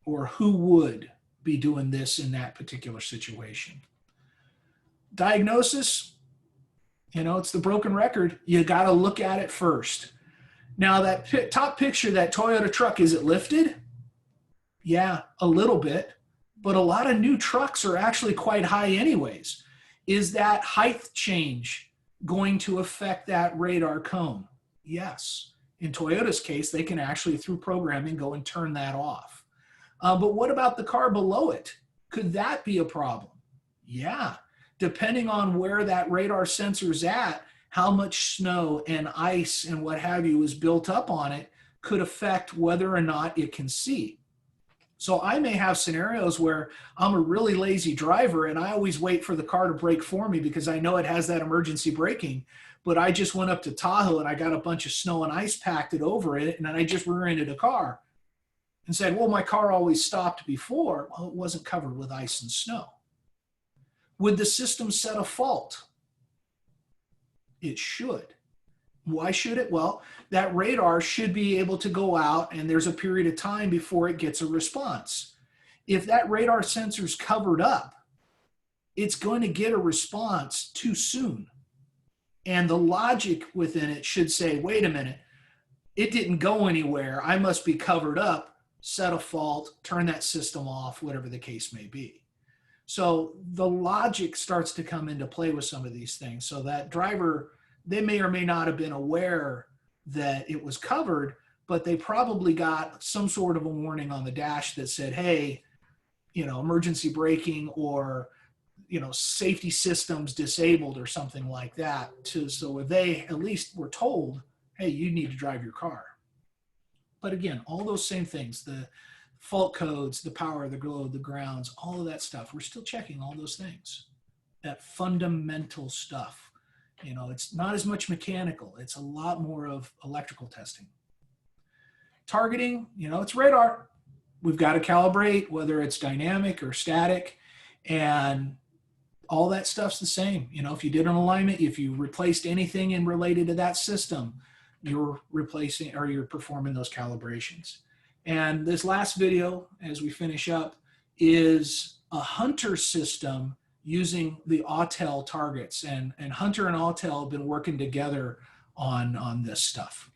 or who would be doing this in that particular situation? Diagnosis, it's the broken record. You got to look at it first. Now that top picture, that Toyota truck, is it lifted? Yeah, a little bit, but a lot of new trucks are actually quite high anyways. Is that height change going to affect that radar cone? Yes. In Toyota's case, they can actually, through programming, go and turn that off. But what about the car below it? Could that be a problem? Yeah. Depending on where that radar sensor's at, how much snow and ice and what have you is built up on it could affect whether or not it can see. So I may have scenarios where I'm a really lazy driver and I always wait for the car to brake for me because I know it has that emergency braking, but I just went up to Tahoe and I got a bunch of snow and ice packed it over it, and then I just rear-ended a car and said, well, my car always stopped before. Well, it wasn't covered with ice and snow. Would the system set a fault? It should. Why should it? Well, that radar should be able to go out and there's a period of time before it gets a response. If that radar sensor's covered up, it's going to get a response too soon. And the logic within it should say, wait a minute, it didn't go anywhere. I must be covered up, set a fault, turn that system off, whatever the case may be. So the logic starts to come into play with some of these things. So that driver, they may or may not have been aware that it was covered, but they probably got some sort of a warning on the dash that said, hey, emergency braking or, safety systems disabled or something like that. So they at least were told, hey, you need to drive your car. But again, all those same things, the fault codes, the power, the glow, the grounds, all of that stuff, we're still checking all those things. That fundamental stuff. It's not as much mechanical. It's a lot more of electrical testing. Targeting, it's radar. We've got to calibrate whether it's dynamic or static, and all that stuff's the same. If you did an alignment, if you replaced anything in related to that system, you're replacing or you're performing those calibrations. And this last video, as we finish up, is a Hunter system using the Autel targets. And Hunter and Autel have been working together on this stuff.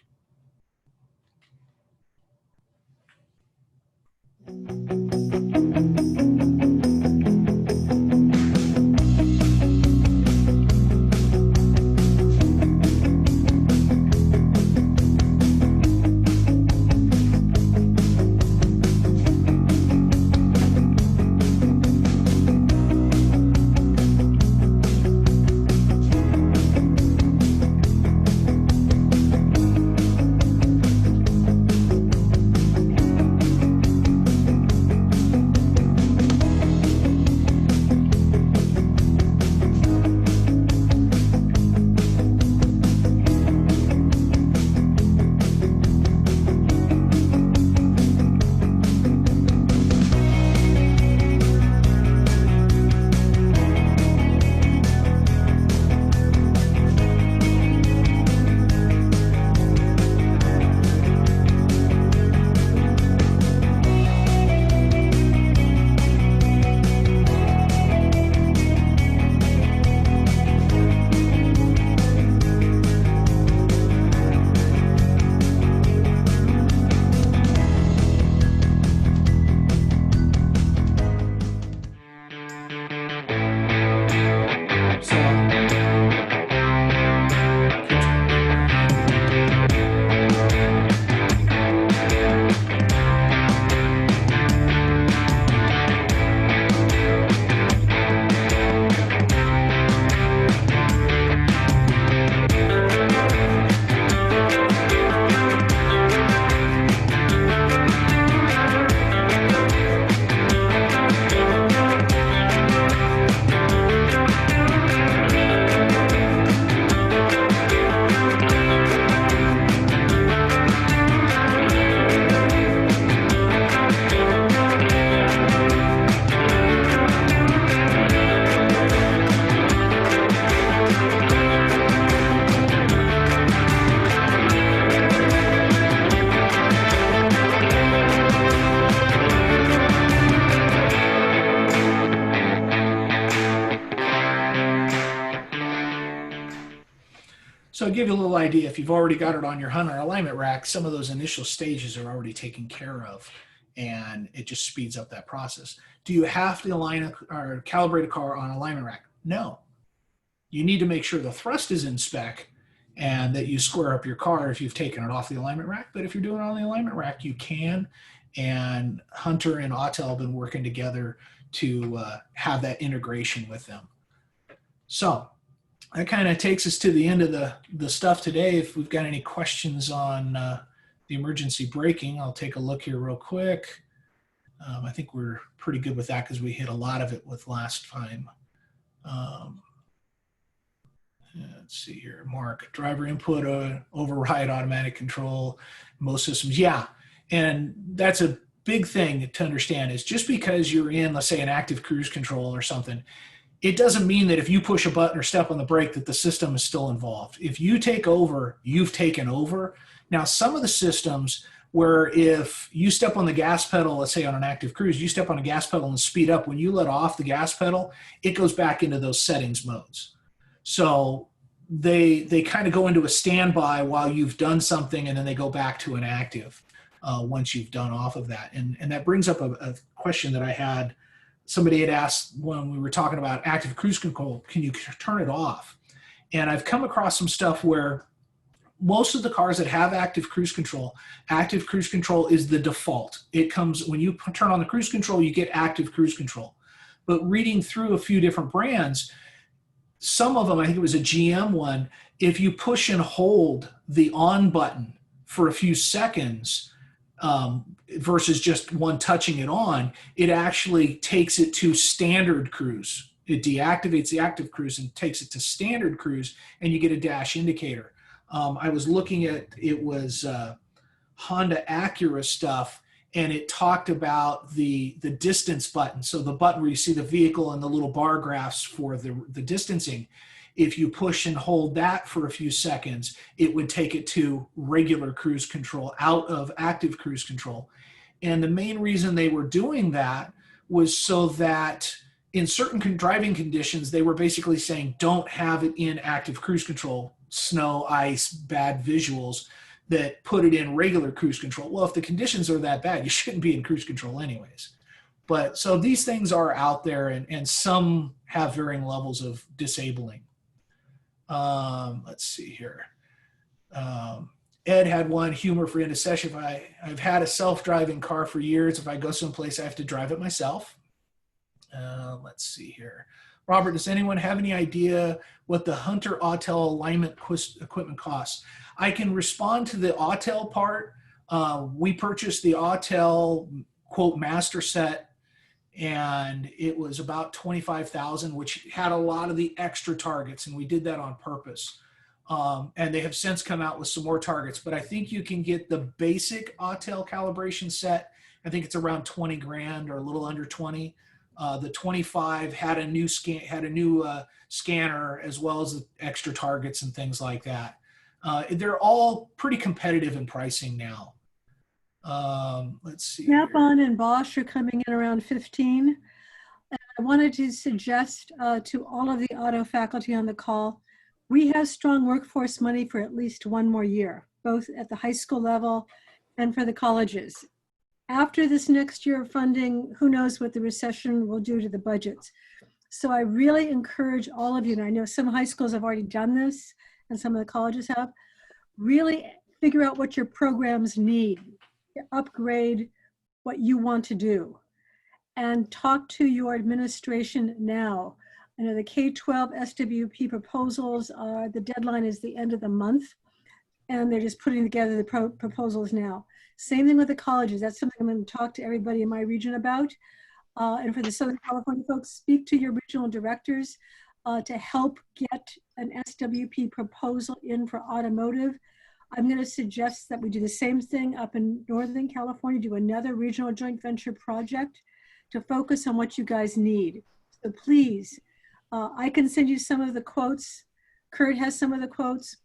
So I'll give you a little idea. If you've already got it on your Hunter alignment rack, some of those initial stages are already taken care of, and it just speeds up that process. Do you have to align or calibrate a car on alignment rack? No. You need to make sure the thrust is in spec and that you square up your car if you've taken it off the alignment rack. But if you're doing it on the alignment rack, you can. And Hunter and Autel have been working together to have that integration with them. So that kind of takes us to the end of the stuff today. If we've got any questions on the emergency braking, I'll take a look here real quick. I think we're pretty good with that because we hit a lot of it with last time. Let's see here, Mark, driver input, override automatic control, most systems. Yeah, and that's a big thing to understand is just because you're in, let's say, an active cruise control or something, it doesn't mean that if you push a button or step on the brake that the system is still involved. If you take over, you've taken over. Now, some of the systems where if you step on the gas pedal, let's say on an active cruise, you step on a gas pedal and speed up, when you let off the gas pedal, it goes back into those settings modes. So they kind of go into a standby while you've done something, and then they go back to an active once you've done off of that. And that brings up a question that I had. Somebody had asked when we were talking about active cruise control, can you turn it off? And I've come across some stuff where most of the cars that have active cruise control is the default. It comes when you turn on the cruise control, you get active cruise control. But reading through a few different brands, some of them, I think it was a GM one, if you push and hold the on button for a few seconds versus just one touching it on, it actually takes it to standard cruise. It deactivates the active cruise and takes it to standard cruise, and you get a dash indicator. I was looking at, it was Honda Acura stuff, and it talked about the distance button. So the button where you see the vehicle and the little bar graphs for the distancing, if you push and hold that for a few seconds, it would take it to regular cruise control out of active cruise control. And the main reason they were doing that was so that in certain driving conditions, they were basically saying, don't have it in active cruise control, snow, ice, bad visuals, that put it in regular cruise control. Well, if the conditions are that bad, you shouldn't be in cruise control anyways. But so these things are out there, and some have varying levels of disabling. Let's see here. Ed had one, humor for end of session. I've had a self-driving car for years. If I go someplace, I have to drive it myself. Let's see here. Robert, does anyone have any idea what the Hunter Autel alignment equipment costs? I can respond to the Autel part. We purchased the Autel quote master set, and it was about $25,000, which had a lot of the extra targets, and we did that on purpose. And they have since come out with some more targets, but I think you can get the basic Autel calibration set. I think it's around 20 grand or a little under 20. The 25 had a new scanner as well as the extra targets and things like that. They're all pretty competitive in pricing now. Let's see. Snap-on and Bosch are coming in around 15. And I wanted to suggest to all of the auto faculty on the call, we have strong workforce money for at least one more year, both at the high school level and for the colleges. After this next year of funding, who knows what the recession will do to the budgets. So I really encourage all of you, and I know some high schools have already done this and some of the colleges have, really figure out what your programs need, upgrade what you want to do, and talk to your administration now. I know the K-12 SWP proposals, the deadline is the end of the month, and they're just putting together the proposals now. Same thing with the colleges. That's something I'm going to talk to everybody in my region about. And for the Southern California folks, speak to your regional directors to help get an SWP proposal in for automotive. I'm going to suggest that we do the same thing up in Northern California, do another regional joint venture project to focus on what you guys need. So please, I can send you some of the quotes. Kurt has some of the quotes.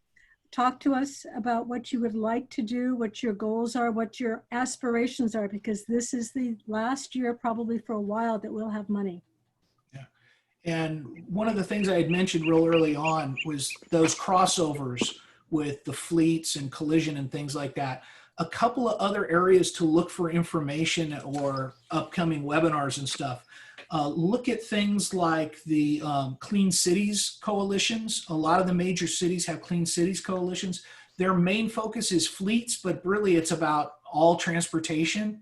Talk to us about what you would like to do, what your goals are, what your aspirations are, because this is the last year probably for a while that we'll have money. Yeah. And one of the things I had mentioned real early on was those crossovers with the fleets and collision and things like that. A couple of other areas to look for information or upcoming webinars and stuff. Look at things like the Clean Cities coalitions. A lot of the major cities have Clean Cities coalitions. Their main focus is fleets, but really it's about all transportation.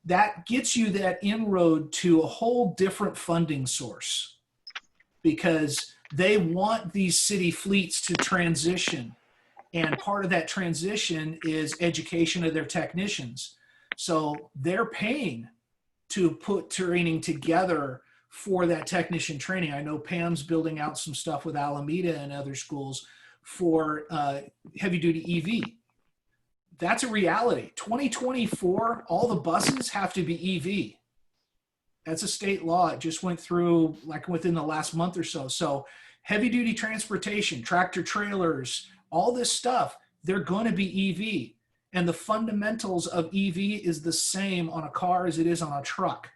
That gets you that inroad to a whole different funding source, because they want these city fleets to transition. And part of that transition is education of their technicians. So they're paying to put training together for that technician training. I know Pam's building out some stuff with Alameda and other schools for heavy duty EV. That's a reality. 2024, all the buses have to be EV. That's a state law. It just went through like within the last month or so. So heavy duty transportation, tractor trailers, all this stuff, they're going to be EV. And the fundamentals of EV is the same on a car as it is on a truck.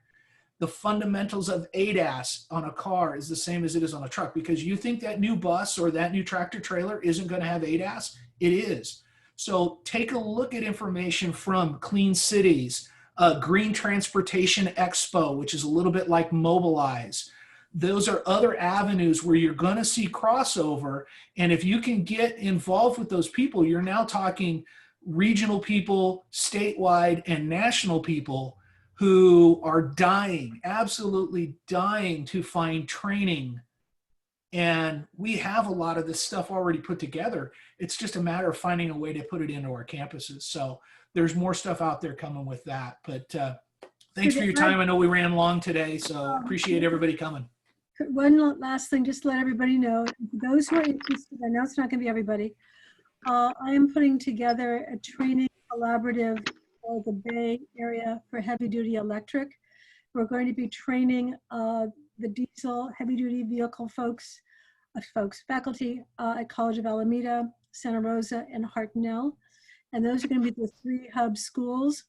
The fundamentals of ADAS on a car is the same as it is on a truck, because you think that new bus or that new tractor trailer isn't going to have ADAS. It is. So take a look at information from Clean Cities, Green Transportation Expo, which is a little bit like Mobilize. Those are other avenues where you're going to see crossover. And if you can get involved with those people, you're now talking regional people, statewide, and national people who are dying, absolutely dying to find training. And we have a lot of this stuff already put together. It's just a matter of finding a way to put it into our campuses. So there's more stuff out there coming with that. But thanks for your time. I know we ran long today, so appreciate everybody coming. One last thing, just to let everybody know, those who are interested, I know it's not going to be everybody, I am putting together a training collaborative for the Bay Area for heavy duty electric. We're going to be training the diesel heavy duty vehicle faculty at College of Alameda, Santa Rosa, and Hartnell. And those are going to be the 3 hub schools,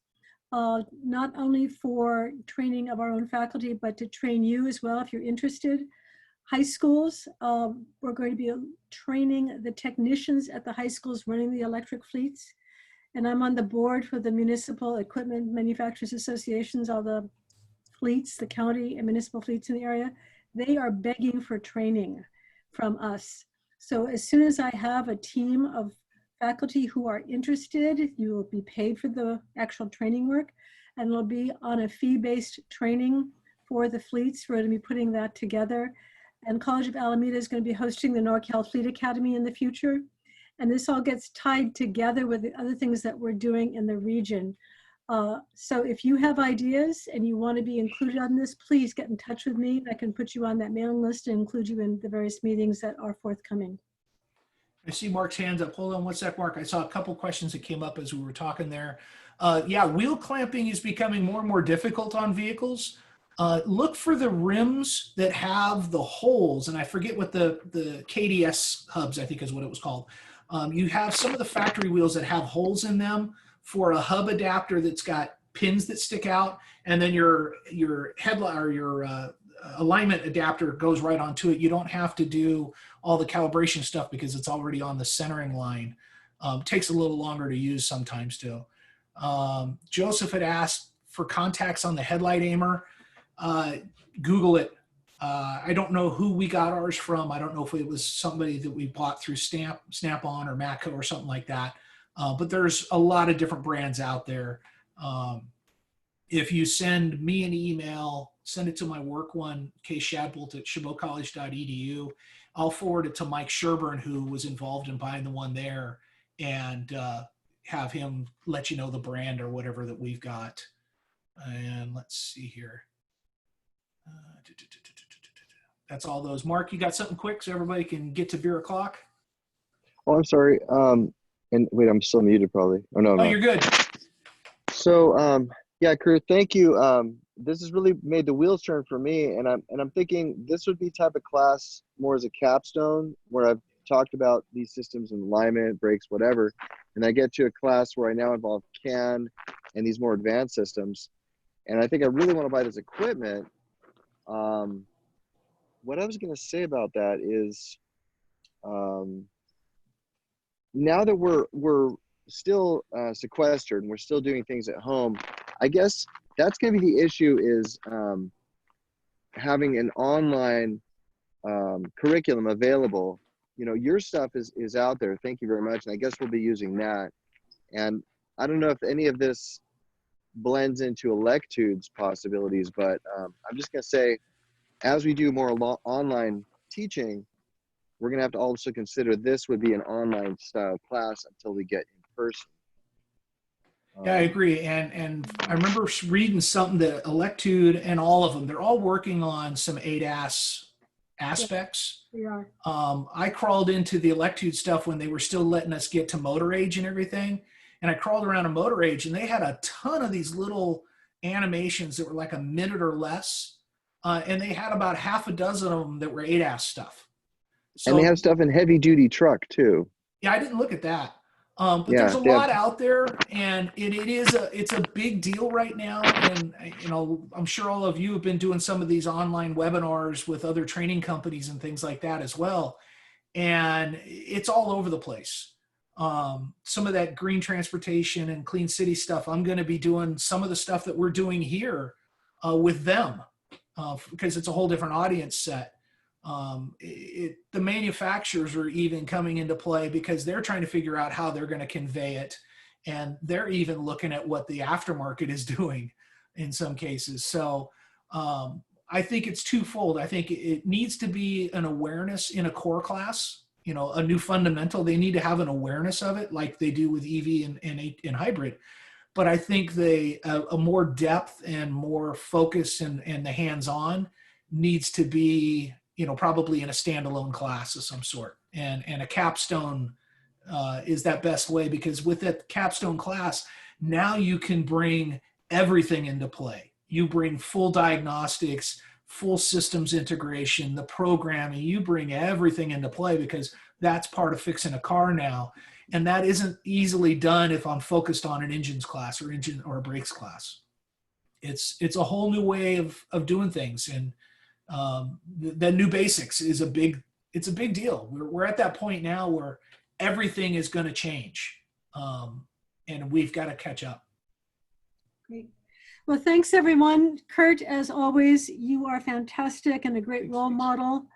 not only for training of our own faculty, but to train you as well if you're interested. High schools, we're going to be training the technicians at the high schools running the electric fleets. And I'm on the board for the Municipal Equipment Manufacturers Associations, all the fleets, the county and municipal fleets in the area. They are begging for training from us. So as soon as I have a team of faculty who are interested, you will be paid for the actual training work, and it'll be on a fee-based training for the fleets. We're going to be putting that together. And College of Alameda is going to be hosting the NorCal Fleet Academy in the future. And this all gets tied together with the other things that we're doing in the region. So if you have ideas and you want to be included on this, please get in touch with me. I can put you on that mailing list and include you in the various meetings that are forthcoming. I see Mark's hands up. Hold on one sec, Mark. I saw a couple questions that came up as we were talking there. Yeah, wheel clamping is becoming more and more difficult on vehicles. Look for the rims that have the holes, and I forget what the KDS hubs, I think is what it was called. You have some of the factory wheels that have holes in them for a hub adapter that's got pins that stick out, and then your headlight or your alignment adapter goes right onto it. You don't have to do all the calibration stuff because it's already on the centering line. Takes a little longer to use sometimes too. Joseph had asked for contacts on the headlight aimer. Google it. I don't know who we got ours from. I don't know if it was somebody that we bought through Snap-on or Matco or something like that. But there's a lot of different brands out there. If you send me an email, send it to my work one, kshadbolt@chabotcollege.edu. I'll forward it to Mike Sherburne, who was involved in buying the one there, and have him let you know the brand or whatever that we've got. And let's see here. That's all those. Mark, you got something quick so everybody can get to beer o'clock? Oh, I'm sorry. And wait, I'm still muted probably. Oh, no. Oh, you're good. So, yeah, Kurt, thank you. This has really made the wheels turn for me. And I'm thinking this would be type of class more as a capstone where I've talked about these systems and alignment, brakes, whatever. And I get to a class where I now involve CAN and these more advanced systems. And I think I really want to buy this equipment. what I was going to say about that is, now that we're still sequestered and we're still doing things at home, I guess that's going to be the issue, is having an online curriculum available. You know, your stuff is out there. Thank you very much. And I guess we'll be using that. And I don't know if any of this blends into Electude's possibilities, but I'm just going to say, as we do more online teaching, we're going to have to also consider this would be an online style class until we get in person. Yeah, I agree. And I remember reading something that Electude and all of them, they're all working on some ADAS aspects. We are. I crawled into the Electude stuff when they were still letting us get to motor age and everything. And I crawled around a motor age, and they had a ton of these little animations that were like a minute or less. And they had about half a dozen of them that were ADAS stuff. So, and they have stuff in heavy duty truck too. Yeah, I didn't look at that. But Yeah, there's a lot out there, and it's a big deal right now. And you know, I'm sure all of you have been doing some of these online webinars with other training companies and things like that as well. And it's all over the place. Some of that green transportation and clean city stuff, I'm going to be doing some of the stuff that we're doing here with them because it's a whole different audience set. The manufacturers are even coming into play because they're trying to figure out how they're going to convey it. And they're even looking at what the aftermarket is doing in some cases. So I think it's twofold. I think it needs to be an awareness in a core class, you know, a new fundamental. They need to have an awareness of it like they do with EV and hybrid. But I think a more depth and more focus and the hands-on needs to be, you know, probably in a standalone class of some sort. And a capstone is that best way, because with that capstone class, now you can bring everything into play. You bring full diagnostics, full systems integration, the programming, you bring everything into play because that's part of fixing a car now. And that isn't easily done if I'm focused on an engines class or a brakes class. It's a whole new way of doing things. And the new basics is a big deal. We're at that point now where everything is going to change, and we've got to catch up. Great. Well, thanks everyone. Kurt, as always, you are fantastic and a great role model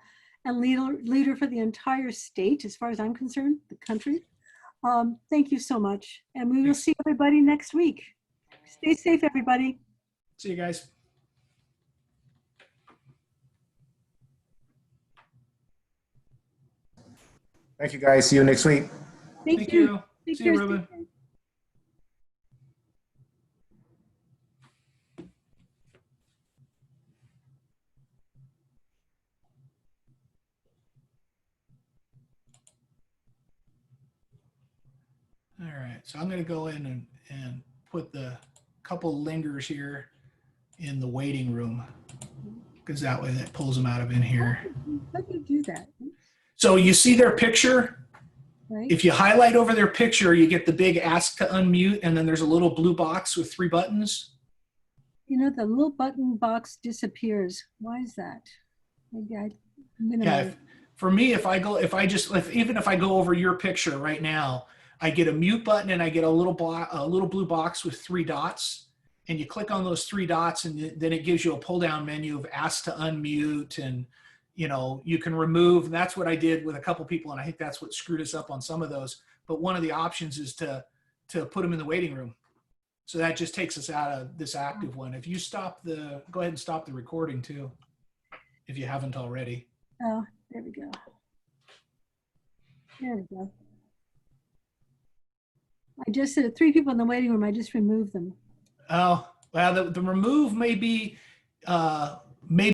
and leader for the entire state, as far as I'm concerned, the country. Thank you so much. And we will see everybody next week. Stay safe, everybody. See you guys. Thank you, guys. See you next week. Thank you. Take See care. you, Ruben. All right, so I'm going to go in and put the couple lingers here in the waiting room, because that way that pulls them out of in here. How do you do that? So you see their picture? Right. If you highlight over their picture, you get the big ask to unmute, and then there's a little blue box with 3 buttons. You know, the little button box disappears. Why is that? Maybe I minimize. Yeah, for me, even if I go over your picture right now, I get a mute button and I get a little blue box with 3 dots, and you click on those 3 dots, and then it gives you a pull down menu of ask to unmute, and you know, you can remove. And that's what I did with a couple people, and I think that's what screwed us up on some of those. But one of the options is to put them in the waiting room. So that just takes us out of this active one. If you go ahead and stop the recording too, if you haven't already. Oh, there we go. There we go. I just said 3 people in the waiting room. I just removed them. Oh, well, the remove may be